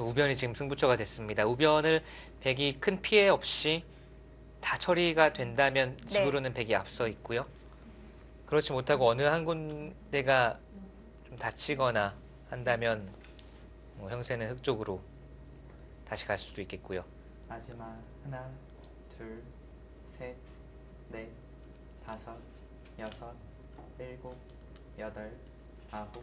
B: 우변이 지금 승부처가 됐습니다. 우변을 백이 큰 피해 없이 다 처리가 된다면 집으로는 백이 앞서 있고요. 그렇지 못하고 어느 한 군데가 좀 다치거나 한다면 뭐 형세는 흑 쪽으로 다시 갈 수도 있겠고요.
C: 마지막 하나, 둘, 셋, 넷, 다섯, 여섯, 일곱, 여덟, 아홉.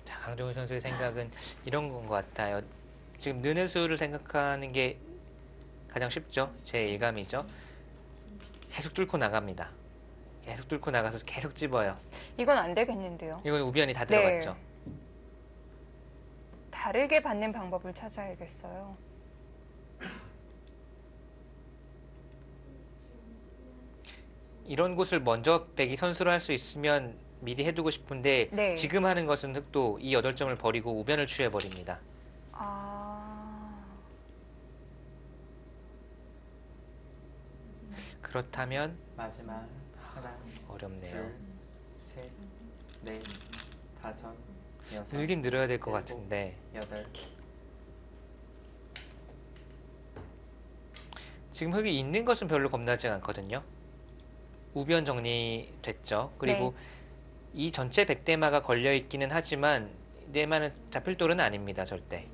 B: 자, 강정훈 선수의 생각은 이런 건 것 같아요. 지금 느는 수를 생각하는 게 가장 쉽죠. 제 일감이죠. 계속 뚫고 나갑니다. 계속 뚫고 나가서 계속 집어요.
A: 이건 안 되겠는데요.
B: 이건 우변이 다 들어갔죠.
A: 네. 다르게 받는 방법을 찾아야겠어요.
B: 이런 곳을 먼저 백이 선수로 할 수 있으면 미리 해두고 싶은데
A: 네.
B: 지금 하는 것은 흑도 이 8점을 버리고 우변을 취해버립니다. 그렇다면
C: 마지막 하나,
B: 어렵네요.
C: 둘, 셋, 넷, 다섯, 여섯,
B: 늘긴 늘어야 될 것
C: 일곱,
B: 같은데
C: 여덟.
B: 지금 흑이 있는 것은 별로 겁나지 않거든요. 우변 정리됐죠. 그리고 이 전체 백대마가 걸려있기는 하지만 대마는 잡힐 돌은 아닙니다. 절대.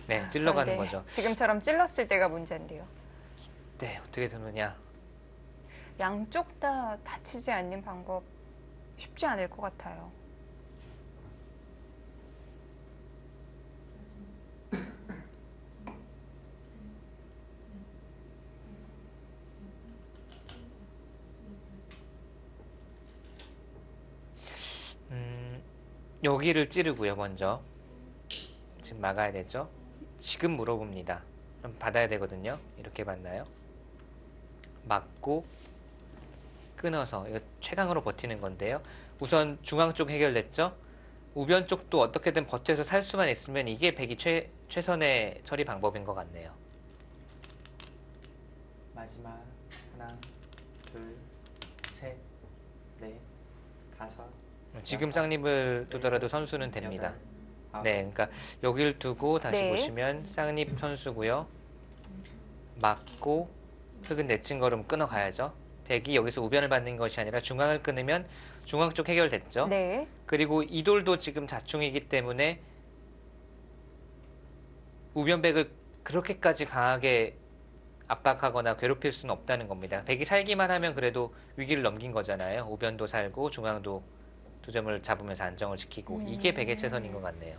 B: 네, 찔러가는 거죠.
A: 지금처럼 찔렀을 때가 문제인데요.
B: 네, 어떻게 되느냐.
A: 양쪽 다 다치지 않는 방법 쉽지 않을 것 같아요.
B: 여기를 찌르고요. 먼저 지금 막아야 되죠. 지금 물어봅니다. 그럼 받아야 되거든요. 이렇게 받나요? 막고 끊어서 이거 최강으로 버티는 건데요. 우선 중앙 쪽 해결됐죠. 우변 쪽도 어떻게든 버텨서 살 수만 있으면 이게 백이 최선의 처리 방법인 것 같네요.
C: 마지막 하나, 둘, 셋, 넷, 다섯.
B: 지금
C: 여섯,
B: 쌍립을 두더라도
C: 일곱,
B: 선수는 됩니다.
C: 여덟, 아홉.
B: 네, 그러니까 여기를 두고 다시
A: 네.
B: 보시면 쌍립 선수고요. 막고 흑은 내친 걸음 끊어가야죠. 백이 여기서 우변을 받는 것이 아니라 중앙을 끊으면 중앙 쪽 해결됐죠.
A: 네.
B: 그리고 이 돌도 지금 자충이기 때문에 우변백을 그렇게까지 강하게 압박하거나 괴롭힐 수는 없다는 겁니다. 백이 살기만 하면 그래도 위기를 넘긴 거잖아요. 우변도 살고 중앙도 2점을 잡으면서 안정을 지키고 이게 백의 최선인 것 같네요.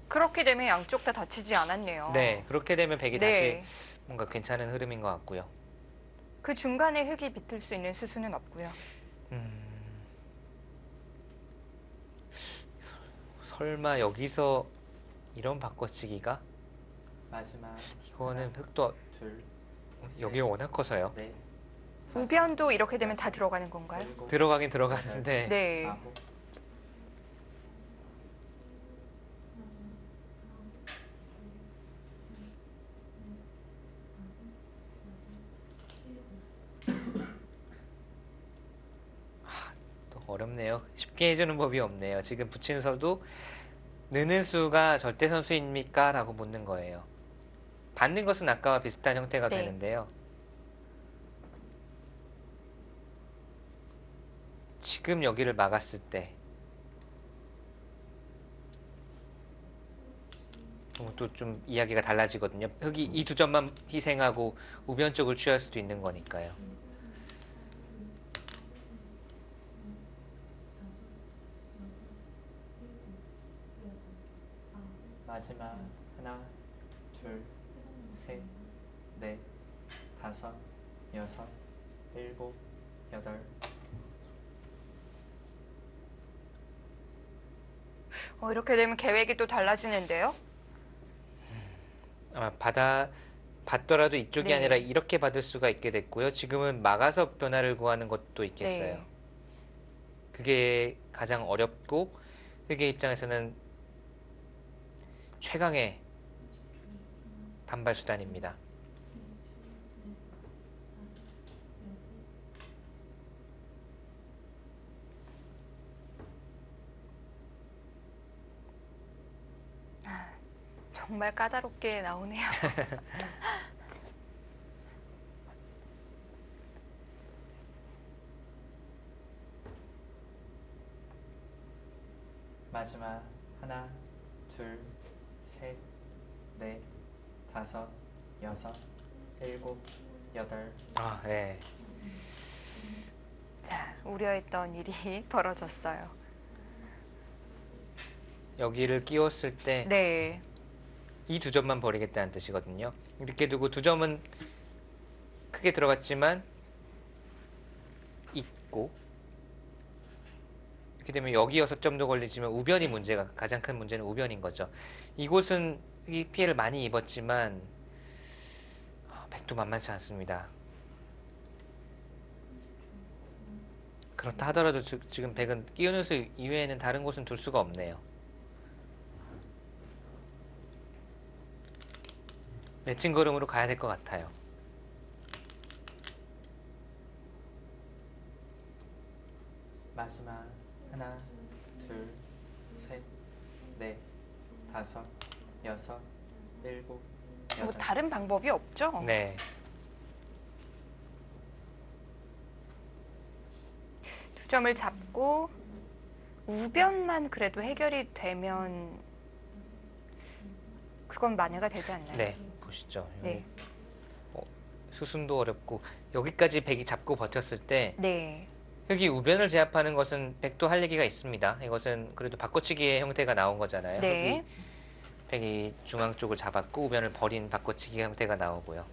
A: 그렇게 되면 양쪽 다 다치지 않았네요.
B: 네, 그렇게 되면 백이
A: 네.
B: 다시 뭔가 괜찮은 흐름인 것 같고요.
A: 그 중간에 흙이 비틀 수 있는 수순은 없고요.
B: 설마 여기서 이런 바꿔치기가?
C: 마지막
B: 이거는
C: 하나,
B: 흑도
C: 둘, 셋,
B: 여기가 워낙 커서요.
C: 넷, 다섯,
A: 우변도 이렇게 되면 다
C: 여섯,
A: 들어가는 건가요?
C: 일곱,
B: 들어가긴 들어가는데
A: 네.
C: 아홉.
B: 또 어렵네요. 쉽게 해주는 법이 없네요. 지금 붙이는 서도 느는 수가 절대 선수입니까? 라고 묻는 거예요. 받는 것은 아까와 비슷한 형태가
A: 네.
B: 되는데요. 지금 여기를 막았을 때 또 좀 이야기가 달라지거든요. 흑이 이 2점만 희생하고 우변 쪽을 취할 수도 있는 거니까요.
C: 마지막 하나, 둘, 셋, 넷, 다섯, 여섯, 일곱, 여덟.
A: 이렇게 되면 계획이 또 달라지는데요.
B: 아마 받더라도 이쪽이
A: 네.
B: 아니라 이렇게 받을 수가 있게 됐고요. 지금은 막아서 변화를 구하는 것도 있겠어요.
A: 네.
B: 그게 가장 어렵고 흑의 입장에서는 최강의 반발 수단입니다.
A: 정말 까다롭게 나오네요.
C: 마지막 하나, 둘, 셋, 넷, 다섯, 여섯, 일곱, 여덟.
B: 아, 네.
A: 자, 우려했던 일이 벌어졌어요.
B: 여기를 끼웠을 때
A: 네.
B: 이 두 점만 버리겠다는 뜻이거든요. 이렇게 두고 두 점은 크게 들어갔지만 있고, 이렇게 되면 여기 6점도 걸리지만 우변이 문제가, 가장 큰 문제는 우변인 거죠. 이곳은 이 피해를 많이 입었지만 백도 만만치 않습니다. 그렇다 하더라도 지금 백은 끼우는 수 이외에는 다른 곳은 둘 수가 없네요. 내친 걸음으로 가야 될 것 같아요.
C: 마지막 하나, 둘, 셋, 넷, 다섯, 여섯, 일곱,
A: 뭐
C: 여덟.
A: 다른 방법이 없죠?
B: 네.
A: 두 점을 잡고 우변만 그래도 해결이 되면 그건 만회가 되지 않나요?
B: 네. 보시죠.
A: 네.
B: 수순도 어렵고 여기까지 백이 잡고 버텼을 때
A: 네.
B: 여기 우변을 제압하는 것은 백도 할 얘기가 있습니다. 이것은 그래도 바꿔치기의 형태가 나온 거잖아요.
A: 네.
B: 여기 백이 중앙 쪽을 잡았고 우변을 버린 바꿔치기 형태가 나오고요.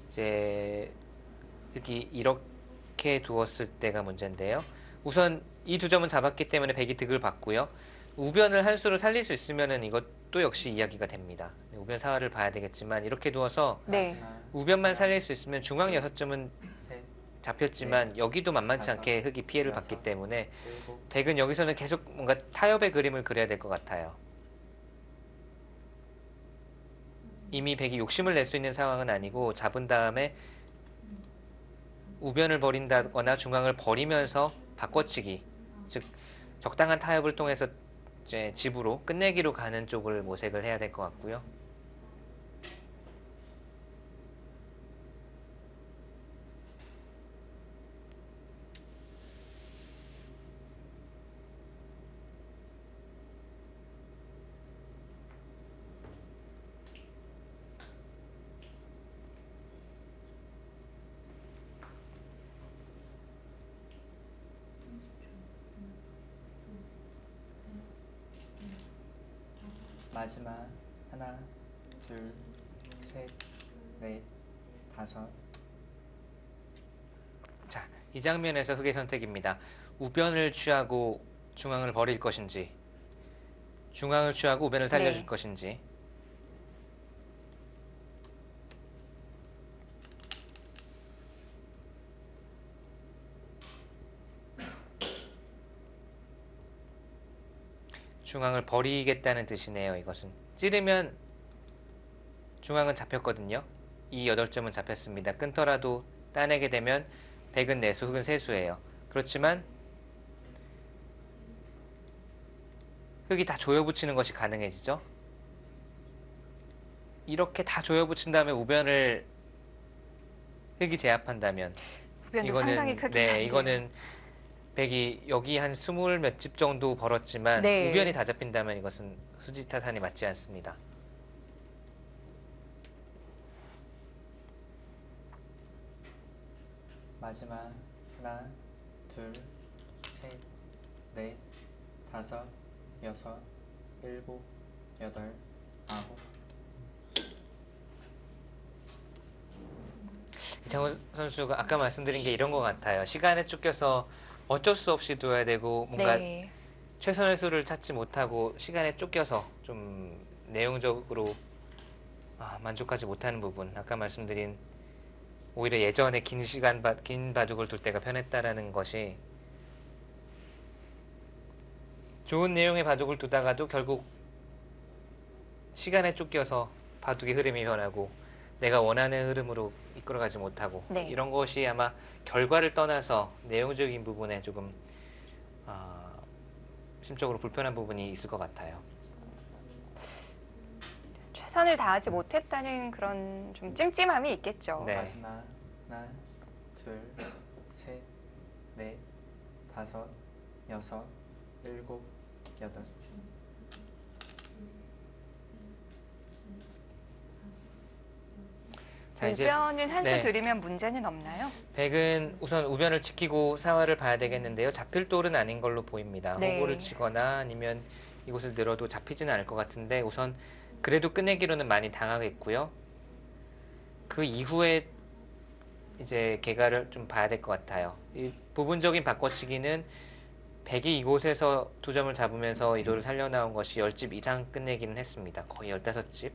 B: 이제 여기 이렇게 두었을 때가 문제인데요. 우선 이 두 점은 잡았기 때문에 백이 득을 받고요. 우변을 한 수를 살릴 수 있으면은 이것도 역시 이야기가 됩니다. 우변 사활을 봐야 되겠지만 이렇게 두어서
A: 네.
C: 마지막
B: 우변만 살릴 수 있으면 중앙 6점은
C: 셋,
B: 잡혔지만 여기도 만만치
C: 다섯,
B: 않게 흑이 피해를
C: 여섯,
B: 받기 때문에
C: 일곱.
B: 백은 여기서는 계속 뭔가 타협의 그림을 그려야 될 것 같아요. 이미 백이 욕심을 낼 수 있는 상황은 아니고 잡은 다음에 우변을 버린다거나 중앙을 버리면서 바꿔치기, 즉 적당한 타협을 통해서 이제 집으로 끝내기로 가는 쪽을 모색을 해야 될 것 같고요.
C: 마지막 하나, 둘, 셋, 넷, 다섯.
B: 자, 이 장면에서 흑의 선택입니다. 우변을 취하고 중앙을 버릴 것인지, 중앙을 취하고 우변을 살려줄
A: 네.
B: 것인지. 중앙을 버리겠다는 뜻이네요. 이것은 찌르면 중앙은 잡혔거든요. 이 8점은 잡혔습니다. 끊더라도 따내게 되면 백은 내수, 흑은 세수예요. 그렇지만 흑이 다 조여붙이는 것이 가능해지죠. 이렇게 다 조여붙인 다음에 우변을 흑이 제압한다면
A: 우변도 상당히 크긴
B: 네,
A: 한데.
B: 이거는 백이 여기 한 20 몇 집 정도 벌었지만
A: 네.
B: 우변이 다 잡힌다면 이것은 수지타산이 맞지 않습니다.
C: 마지막 하나, 둘, 셋, 넷, 다섯, 여섯, 일곱, 여덟, 아홉.
B: 이창호 선수가 아까 말씀드린 게 이런 것 같아요. 시간에 쫓겨서 어쩔 수 없이 둬야 되고 뭔가
A: 네.
B: 최선의 수를 찾지 못하고 시간에 쫓겨서 좀 내용적으로 만족하지 못하는 부분. 아까 말씀드린 오히려 예전에 긴 바둑을 둘 때가 편했다라는 것이 좋은 내용의 바둑을 두다가도 결국 시간에 쫓겨서 바둑의 흐름이 변하고 내가 원하는 흐름으로 이끌어가지 못하고
A: 네.
B: 이런 것이 아마 결과를 떠나서 내용적인 부분에 조금 심적으로 불편한 부분이 있을 것 같아요.
A: 최선을 다하지 못했다는 그런 좀 찜찜함이 있겠죠.
B: 네.
C: 마지막 하나, 둘, 셋, 넷, 다섯, 여섯, 일곱, 여덟.
B: 자, 이제
A: 우변은 한 수
B: 네.
A: 들이면 문제는 없나요?
B: 백은 우선 우변을 지키고 사활을 봐야 되겠는데요. 잡힐 돌은 아닌 걸로 보입니다.
A: 네.
B: 호구를 치거나 아니면 이곳을 늘어도 잡히지는 않을 것 같은데 우선 그래도 끝내기로는 많이 당하겠고요. 그 이후에 이제 개가를 좀 봐야 될 것 같아요. 이 부분적인 바꿔치기는 백이 이곳에서 2점을 잡으면서 이도를 살려나온 것이 10집 이상 끝내기는 했습니다. 거의 15집.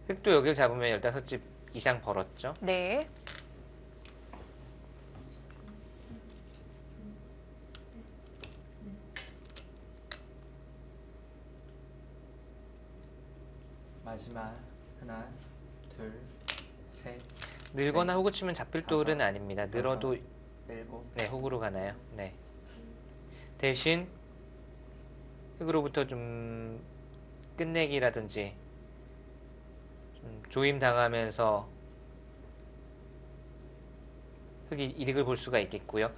B: 흑도 여기를 잡으면 15집 이상 벌었죠.
A: 네.
C: 마지막 하나, 둘, 셋,
B: 늘거나
C: 네.
B: 호구 치면 잡힐 돌은
C: 다섯,
B: 아닙니다. 늘어도
C: 일곱.
B: 네, 호구로 가나요? 네. 대신 흑으로부터 좀 끝내기라든지 좀 조임 당하면서 흑이 이득을 볼 수가 있겠고요.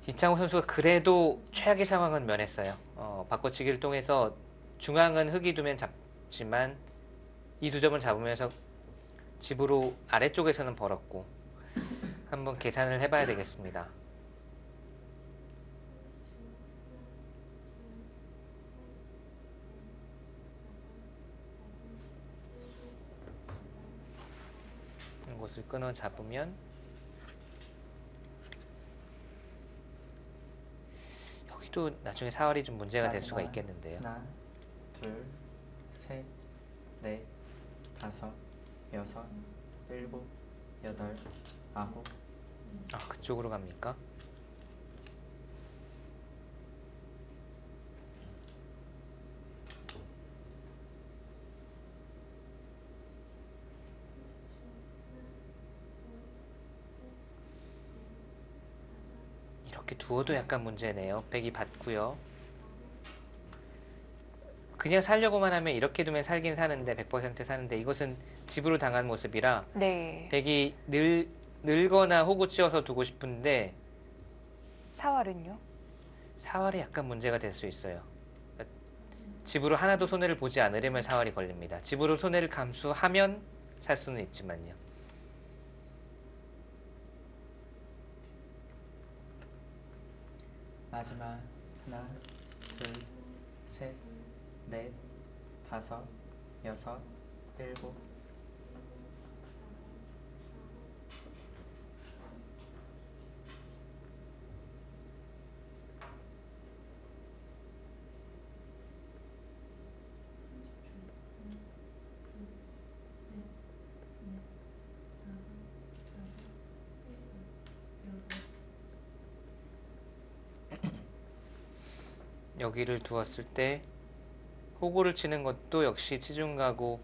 B: 이창호 선수가 그래도 최악의 상황은 면했어요. 바꿔치기를 통해서 중앙은 흑이 두면 잡지만 이 2점을 잡으면서 집으로 아래쪽에서는 벌었고 한번 계산을 해봐야 되겠습니다. 이것을 끊어 잡으면 여기도 나중에 사활이 좀 문제가 될 수가
C: 마지막
B: 있겠는데요.
C: 하나, 둘, 셋, 넷, 다섯, 여섯, 일곱, 여덟, 아홉.
B: 그쪽으로 갑니까? 이렇게 두어도 약간 문제네요. 백이 받고요. 그냥 살려고만 하면 이렇게 두면 살긴 사는데 100% 사는데 이것은 집으로 당한 모습이라
A: 네.
B: 백이 늘거나 호구 찌어서 두고 싶은데
A: 사활은요?
B: 사활이 약간 문제가 될 수 있어요. 집으로 하나도 손해를 보지 않으려면 사활이 걸립니다. 집으로 손해를 감수하면 살 수는 있지만요.
C: 마지막 하나, 둘, 셋, 넷, 다섯, 여섯, 일곱.
B: 여기를 두었을 때 호구를 치는 것도 역시 치중가고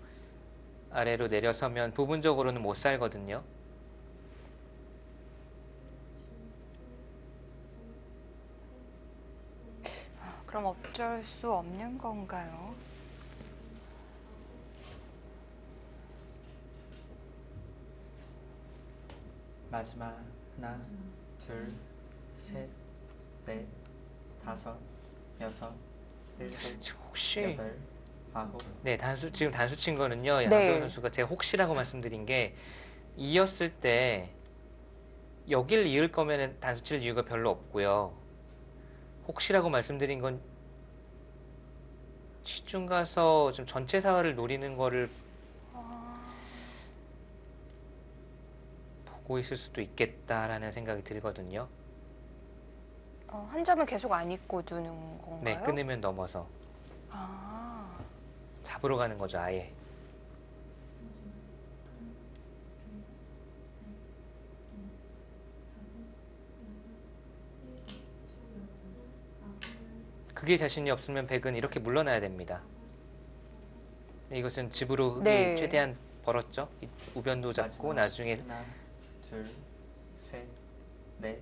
B: 아래로 내려서면 부분적으로는 못 살거든요.
A: 그럼 어쩔 수 없는 건가요?
C: 마지막 하나, 둘, 셋, 넷, 다섯, 여섯, 일곱,
B: 지금 혹시
C: 여덟, 아홉.
B: 네, 지금 단수 친 거는요.
A: 네.
B: 양도현 선수가 제가 혹시라고 말씀드린 게 이었을 때 여길 이을 거면 단수 칠 이유가 별로 없고요. 혹시라고 말씀드린 건 치중 가서 좀 전체 사활을 노리는 거를 보고 있을 수도 있겠다라는 생각이 들거든요.
A: 한 점을 계속 안 잊고 두는 건가요?
B: 네, 끊으면 넘어서
A: 아,
B: 잡으러 가는 거죠, 아예. 그게 자신이 없으면 백은 이렇게 물러나야 됩니다. 이것은 집으로 흙이
A: 네.
B: 최대한 벌었죠. 우변도 잡고
C: 마지막.
B: 나중에
C: 하나, 둘, 셋, 넷,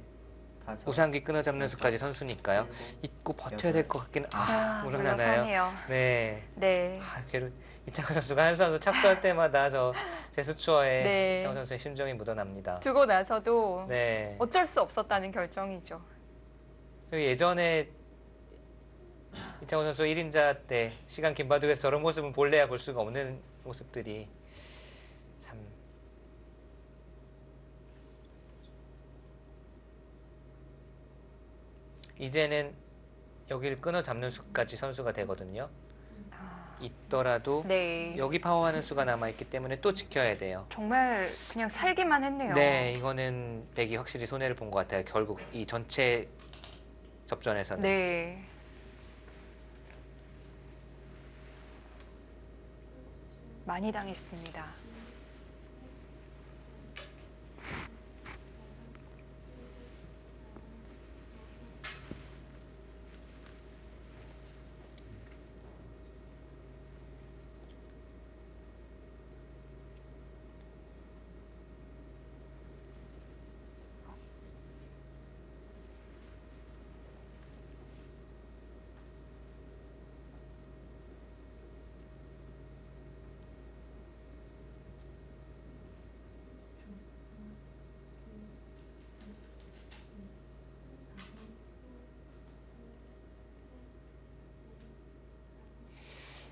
C: 다섯.
B: 우상귀 끊어잡는
C: 여섯,
B: 수까지 선수니까요.
C: 일곱,
B: 잊고 버텨야
C: 여덟.
B: 될 것 같긴 물론
A: 물러서
B: 하나요.
A: 하네요.
B: 네.
A: 네.
B: 괴로 이창호 선수가 한 선수 착수할 때마다 저 제수추어에
A: 네.
B: 이창호 선수의 심정이 묻어납니다.
A: 두고 나서도
B: 네.
A: 어쩔 수 없었다는 결정이죠.
B: 예전에 이창호 선수 1인자 때 시간 긴 바둑에서 저런 모습은 본래야 볼 수가 없는 모습들이 참 이제는 여기를 끊어 잡는 수까지 선수가 되거든요. 있더라도
A: 네.
B: 여기 파워하는 수가 남아있기 때문에 또 지켜야 돼요.
A: 정말 그냥 살기만 했네요.
B: 네, 이거는 백이 확실히 손해를 본 것 같아요. 결국 이 전체 접전에서는.
A: 네. 많이 당했습니다.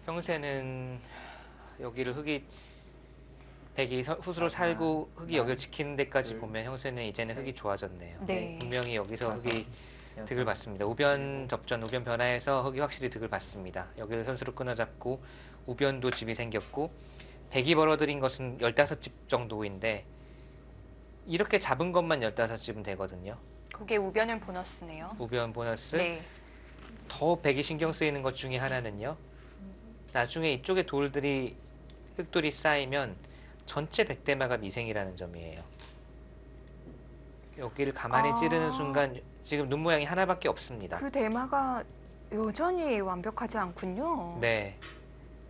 B: 형세는 여기를 백이 후수로 살고 흙이 여기를 지키는 데까지 보면 형세는 이제는 흙이 좋아졌네요.
A: 네.
B: 분명히 여기서
C: 다섯,
B: 흙이
C: 여섯,
B: 득을 받습니다. 우변 접전, 우변 변화에서 흙이 확실히 득을 받습니다. 여기를 선수로 끊어잡고 우변도 집이 생겼고 백이 벌어들인 것은 15집 정도인데 이렇게 잡은 것만 15집은 되거든요.
A: 그게 우변은 보너스네요.
B: 우변 보너스.
A: 네.
B: 더 백이 신경 쓰이는 것 중에 하나는요. 나중에 이쪽에 흙돌이 쌓이면 전체 백대마가 미생이라는 점이에요. 여기를 가만히 찌르는 순간 지금 눈 모양이 하나밖에 없습니다.
A: 그 대마가 여전히 완벽하지 않군요.
B: 네.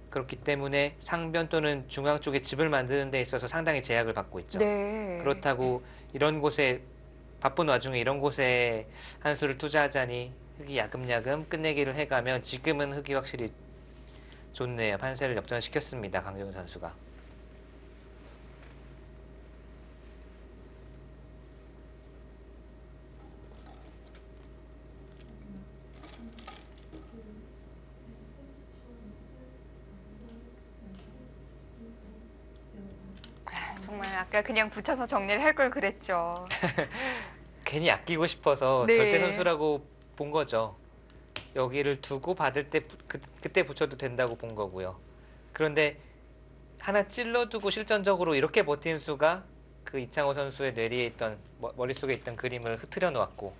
B: 그렇기 때문에 상변 또는 중앙 쪽에 집을 만드는 데 있어서 상당히 제약을 받고 있죠.
A: 네.
B: 그렇다고 이런 곳에 바쁜 와중에 이런 곳에 한 수를 투자하자니 흙이 야금야금 끝내기를 해가면 지금은 흙이 확실히 좋네요. 판세를 역전시켰습니다. 강정훈 선수가.
A: 정말 아까 그냥 붙여서 정리를 할 걸 그랬죠.
B: 괜히 아끼고 싶어서
A: 네.
B: 절대 선수라고 본 거죠. 여기를 두고 받을 때 그때 붙여도 된다고 본 거고요. 그런데 하나 찔러두고 실전적으로 이렇게 버틴 수가 그 이창호 선수의 뇌리에 있던 머릿속에 있던 그림을 흐트려 놓았고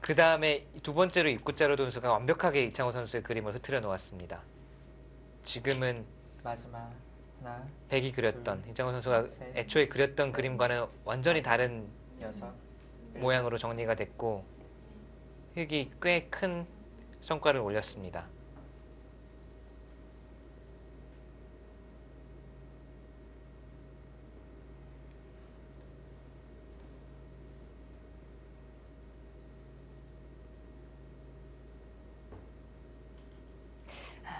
B: 그 다음에 두 번째로 입구자로 둔 수가 완벽하게 이창호 선수의 그림을 흐트려 놓았습니다. 지금은
C: 마지막. 하나,
B: 백이 그렸던 이창호 선수가
C: 셋,
B: 애초에 그렸던 그림과는 완전히 다른
C: 여섯,
B: 모양으로 정리가 됐고 흙이 꽤 큰 성과를 올렸습니다.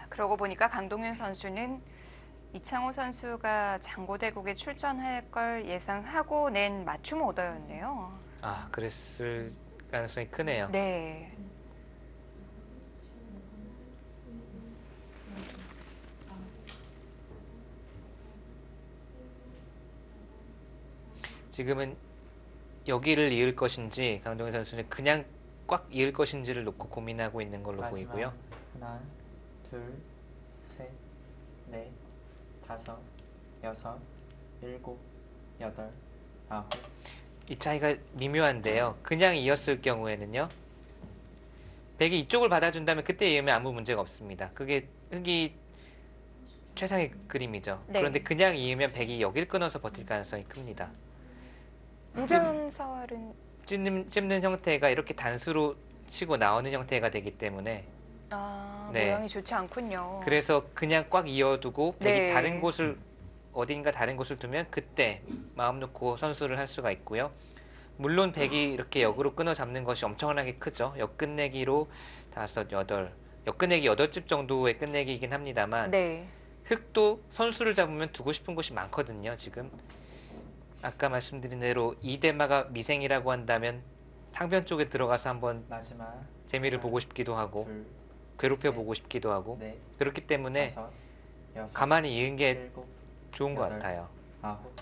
A: 그러고 보니까 강동윤 선수는 이창호 선수가 장고대국에 출전할 걸 예상하고 낸 맞춤 오더였네요.
B: 아, 그랬을 가능성이 크네요.
A: 네.
B: 지금은 여기를 이을 것인지 강동현 선수는 그냥 꽉 이을 것인지를 놓고 고민하고 있는 걸로
C: 마지막.
B: 보이고요.
C: 하나, 둘, 셋, 넷, 다섯, 여섯, 일곱, 여덟, 아홉.
B: 이 차이가 미묘한데요. 그냥 이었을 경우에는요. 백이 이쪽을 받아준다면 그때 이으면 아무 문제가 없습니다. 그게 흙이 최상의 그림이죠.
A: 네.
B: 그런데 그냥 이으면 백이 여길 끊어서 버틸 가능성이 큽니다.
A: 우변 사활은
B: 찝는 형태가 이렇게 단수로 치고 나오는 형태가 되기 때문에
A: 아
B: 네.
A: 모양이 좋지 않군요.
B: 그래서 그냥 꽉 이어두고 백이
A: 네.
B: 다른 곳을 어딘가 다른 곳을 두면 그때 마음 놓고 선수를 할 수가 있고요. 물론 백이 이렇게 역으로 끊어 잡는 것이 엄청나게 크죠. 역 끝내기로 5, 8, 역 끝내기 8집 정도의 끝내기이긴 합니다만
A: 네.
B: 흑도 선수를 잡으면 두고 싶은 곳이 많거든요. 지금 아까 말씀드린 대로 이대마가 미생이라고 한다면 상변 쪽에 들어가서 한번
C: 마지막
B: 재미를 보고 싶기도 하고
C: 둘,
B: 괴롭혀
C: 셋,
B: 보고 싶기도 하고
C: 넷,
B: 그렇기 때문에
C: 다섯, 여섯,
B: 가만히 이은 게
C: 일곱,
B: 좋은 것
C: 여덟,
B: 같아요.
C: 아홉.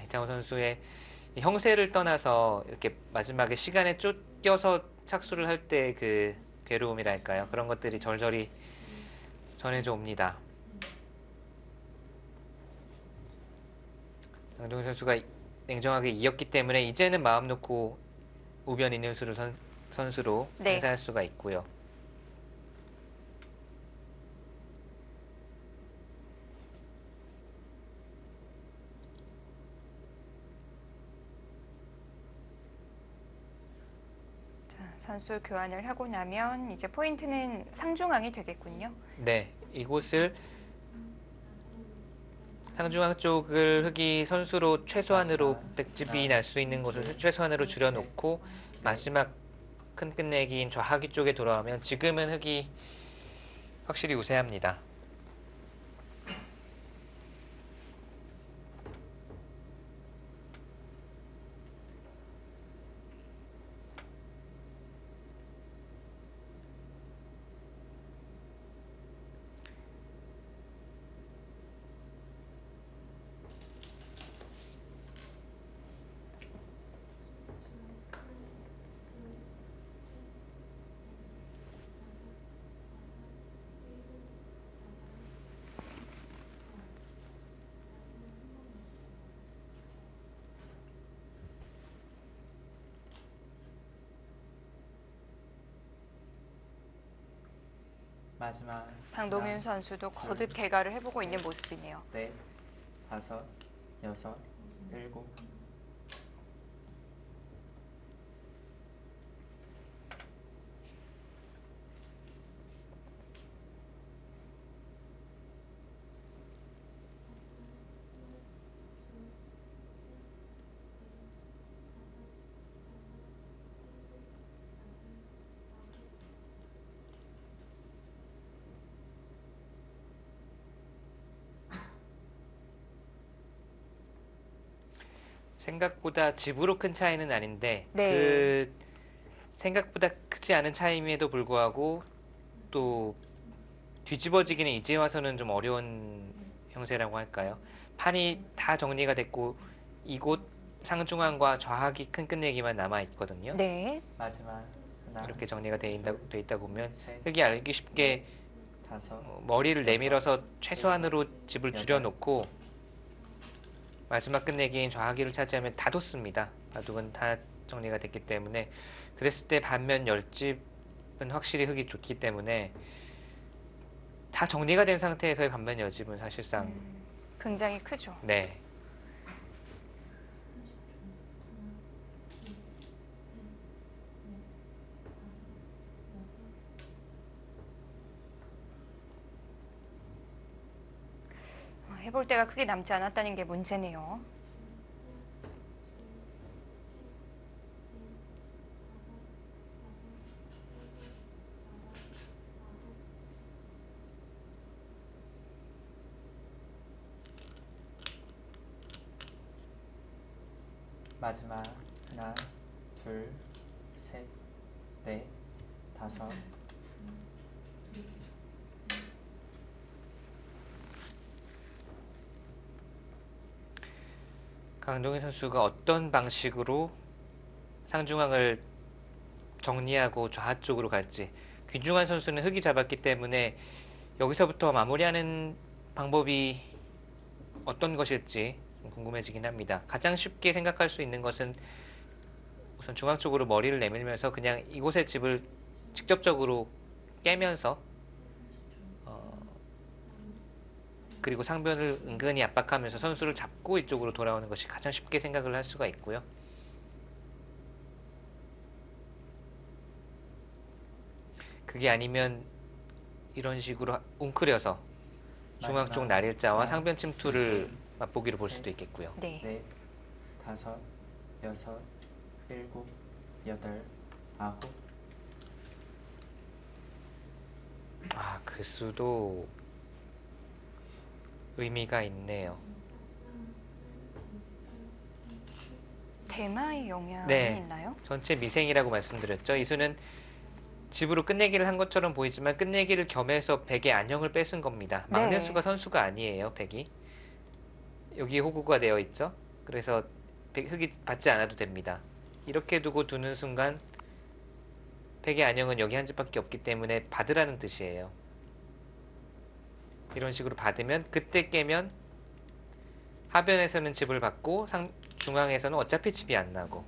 B: 이창호 선수의 이 형세를 떠나서 이렇게 마지막에 시간에 쫓겨서 착수를 할 때 그 괴로움이랄까요? 그런 것들이 절절히 전해져 옵니다. 강동윤 선수가 냉정하게 이겼기 때문에 이제는 마음 놓고 우변 있는 선수로
A: 네.
B: 행사할 수가 있고요.
A: 선수 교환을 하고 나면 이제 포인트는 상중앙이 되겠군요.
B: 네, 이곳을 상중앙 쪽을 흑이 선수로 최소한으로 백집이 날 수 있는 곳을 최소한으로 줄여놓고 마지막 큰 끝내기인 좌하기 쪽에 돌아오면 지금은 흑이 확실히 우세합니다.
C: 마지막
A: 강동윤
C: 하나,
A: 선수도 거듭 개가를 해보고 있는 모습이네요.
C: 넷, 다섯, 여섯, 일곱.
B: 생각보다 집으로 큰 차이는 아닌데
A: 네.
B: 그 생각보다 크지 않은 차이임에도 불구하고 또 뒤집어지기는 이제 와서는 좀 어려운 형세라고 할까요? 판이 다 정리가 됐고 이곳 상중앙과 좌하기 큰 끝내기만 남아 있거든요.
A: 네.
C: 마지막 하나,
B: 이렇게 정리가 돼 있다 보면
C: 셋,
B: 흙이 알기 쉽게
C: 다섯,
B: 머리를
C: 여섯,
B: 내밀어서 최소한으로 집을
C: 여덟.
B: 줄여놓고 마지막 끝내기인 좌하기를 차지하면 다 뒀습니다. 바둑은 다 정리가 됐기 때문에 그랬을 때 반면 열집은 확실히 흙이 좋기 때문에 다 정리가 된 상태에서의 반면 열집은 사실상
A: 굉장히 크죠.
B: 네.
A: 해볼 때가 크게 남지 않았다는 게 문제네요.
C: 마지막 하나, 둘, 셋, 넷, 다섯.
B: 강동희 선수가 어떤 방식으로 상중앙을 정리하고 좌 쪽으로 갈지 귀중한 선수는 흙이 잡았기 때문에 여기서부터 마무리하는 방법이 어떤 것일지 좀 궁금해지긴 합니다. 가장 쉽게 생각할 수 있는 것은 우선 중앙 쪽으로 머리를 내밀면서 그냥 이곳의 집을 직접적으로 깨면서 그리고 상변을 은근히 압박하면서 선수를 잡고 이쪽으로 돌아오는 것이 가장 쉽게 생각을 할 수가 있고요. 그게 아니면 이런 식으로 웅크려서 중앙 쪽
C: 마지막
B: 날일자와
C: 하나,
B: 상변 침투를 맛보기로 볼
C: 셋,
B: 수도 있겠고요.
A: 네.
C: 넷, 다섯, 여섯, 일곱, 여덟, 아홉.
B: 아, 그 수도 의미가 있네요.
A: 대마의 영향이
B: 네.
A: 있나요?
B: 전체 미생이라고 말씀드렸죠. 이 수는 집으로 끝내기를 한 것처럼 보이지만 끝내기를 겸해서 백의 안형을 뺏은 겁니다. 막는
A: 네.
B: 수가 선수가 아니에요. 백이. 여기 호구가 되어 있죠. 그래서 흑이 받지 않아도 됩니다. 이렇게 두고 두는 순간 백의 안형은 여기 한 집밖에 없기 때문에 받으라는 뜻이에요. 이런 식으로 받으면 그때 깨면 하변에서는 집을 받고 중앙에서는 어차피 집이 안 나고,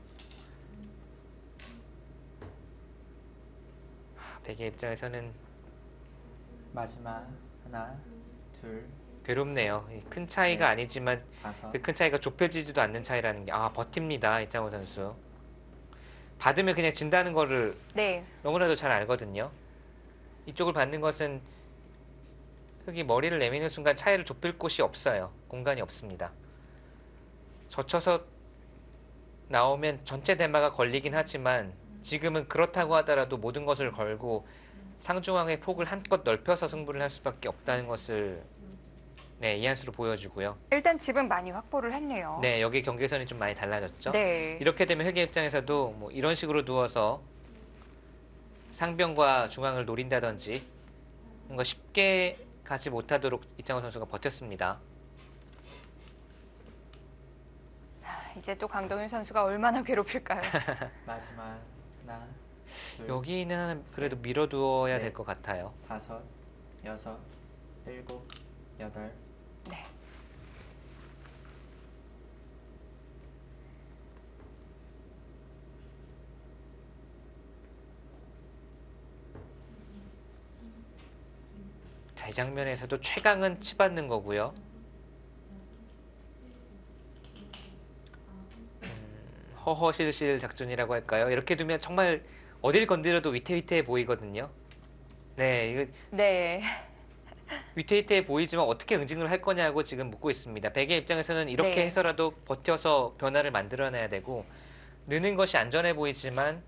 B: 백의 입장에서는
C: 마지막 하나, 둘,
B: 괴롭네요. 큰 차이가
C: 네.
B: 아니지만
C: 다섯.
B: 그 큰 차이가 좁혀지지도 않는 차이라는 게, 버팁니다. 이창호 선수. 받으면 그냥 진다는 거를
A: 네.
B: 너무나도 잘 알거든요. 이쪽을 받는 것은 흑이 머리를 내미는 순간 차이를 좁힐 곳이 없어요. 공간이 없습니다. 젖혀서 나오면 전체 대마가 걸리긴 하지만 지금은 그렇다고 하더라도 모든 것을 걸고 상중앙의 폭을 한껏 넓혀서 승부를 할 수밖에 없다는 것을 이 한 수로 보여주고요.
A: 일단 집은 많이 확보를 했네요.
B: 네, 여기 경계선이 좀 많이 달라졌죠.
A: 네.
B: 이렇게 되면 흑의 입장에서도 뭐 이런 식으로 두어서 상변과 중앙을 노린다든지 뭔가 쉽게 가지 못하도록 이창호 선수가 버텼습니다.
A: 이제 또 강동윤 선수가 얼마나 괴롭힐까요?
C: 마지막 하나, 둘,
B: 여기는 그래도 밀어두어야
C: 네.
B: 될 것 같아요.
C: 다섯, 여섯, 일곱, 여덟.
A: 네.
B: 자, 이 장면에서도 최강은 치받는 거고요. 허허실실 작전이라고 할까요? 이렇게 두면 정말 어딜 건드려도 위태위태해 보이거든요. 네, 이거
A: 네.
B: 위태위태해 보이지만 어떻게 응징을 할 거냐고 지금 묻고 있습니다. 백의 입장에서는 이렇게
A: 네.
B: 해서라도 버텨서 변화를 만들어내야 되고, 느는 것이 안전해 보이지만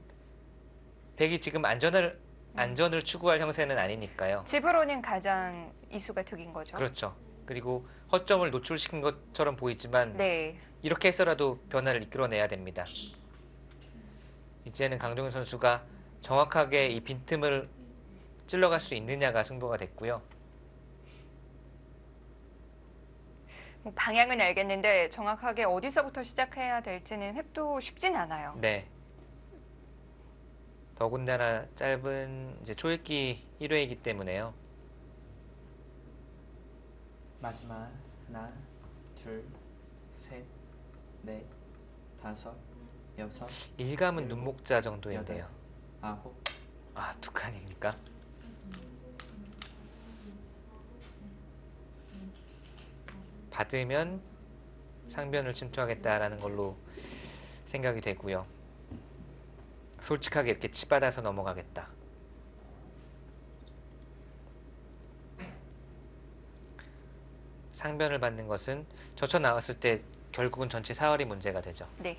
B: 백이 지금 안전을 추구할 형세는 아니니까요.
A: 집으로는 가장 이수가 득인 거죠.
B: 그렇죠. 그리고 허점을 노출시킨 것처럼 보이지만
A: 네.
B: 이렇게 해서라도 변화를 이끌어내야 됩니다. 이제는 강동윤 선수가 정확하게 이 빈틈을 찔러갈 수 있느냐가 승부가 됐고요.
A: 뭐 방향은 알겠는데 정확하게 어디서부터 시작해야 될지는 획도 쉽진 않아요.
B: 네. 더군다나 짧은 이제 초읽기 1회이기 때문에요.
C: 마지막 하나, 둘, 셋, 넷, 다섯, 여섯,
B: 일감은
C: 일곱,
B: 눈목자 정도인데요.
C: 여덟, 아홉.
B: 두 칸입니까? 받으면 상변을 침투하겠다라는 걸로 생각이 되고요. 솔직하게 이렇게 치받아서 넘어가겠다. 상변을 받는 것은 젖혀 나왔을 때 결국은 전체 사활이 문제가 되죠.
A: 네.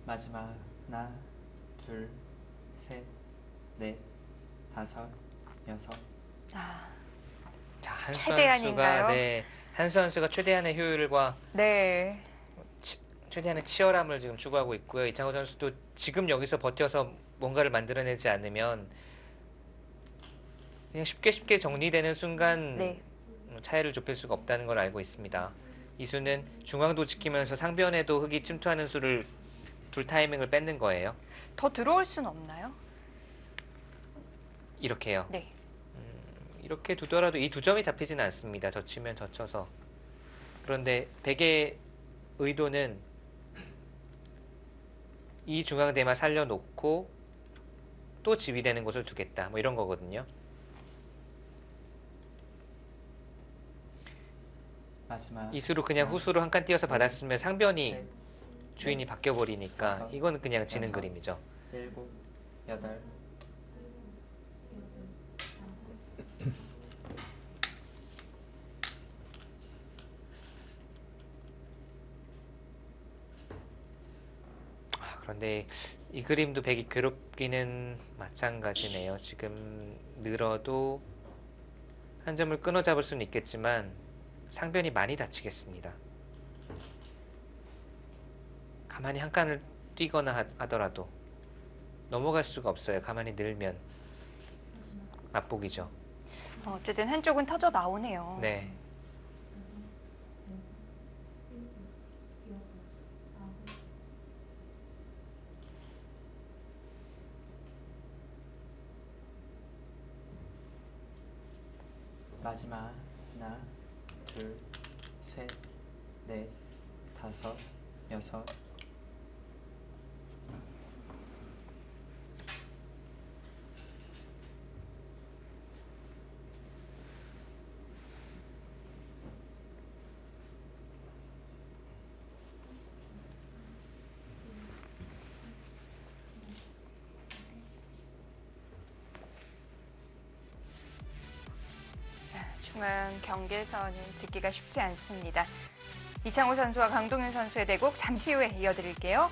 C: 마지막 하나, 둘, 셋, 넷, 다섯, 여섯.
A: 아,
B: 자, 한수
A: 최대한인가요?
B: 선수가 한수 선수가 최대한의 효율과
A: 네.
B: 최대한의 치열함을 지금 추구하고 있고요. 이창호 선수도 지금 여기서 버텨서 뭔가를 만들어내지 않으면 그냥 쉽게 정리되는 순간
A: 네.
B: 차이를 좁힐 수가 없다는 걸 알고 있습니다. 이수는 중앙도 지키면서 상변에도 흑이 침투하는 수를 둘 타이밍을 뺏는 거예요.
A: 더 들어올 수는 없나요?
B: 이렇게요.
A: 네.
B: 이렇게 두더라도 이 두 점이 잡히지는 않습니다. 젖히면 젖혀서. 그런데 백의 의도는 이 중앙대만 살려놓고 또 지휘되는 곳을 두겠다. 뭐 이런 거거든요.
C: 마지막
B: 이수로 그냥 후수로 한 칸 띄어서 받았으면 상변이
C: 셋,
B: 주인이
C: 넷,
B: 바뀌어버리니까
C: 다섯,
B: 이거는 그냥 지는
C: 여섯.
B: 그림이죠.
C: 7, 8
B: 그런데 이 그림도 백이 괴롭기는 마찬가지네요. 지금 늘어도 한 점을 끊어 잡을 수는 있겠지만 상변이 많이 다치겠습니다. 가만히 한 칸을 뛰거나 하더라도 넘어갈 수가 없어요. 가만히 늘면 맛보기죠.
A: 어쨌든 한쪽은 터져 나오네요.
B: 네.
C: 마지막 하나, 둘, 셋, 넷, 다섯, 여섯.
A: 중앙 경계선은 짓기가 쉽지 않습니다. 이창호 선수와 강동윤 선수의 대국 잠시 후에 이어드릴게요.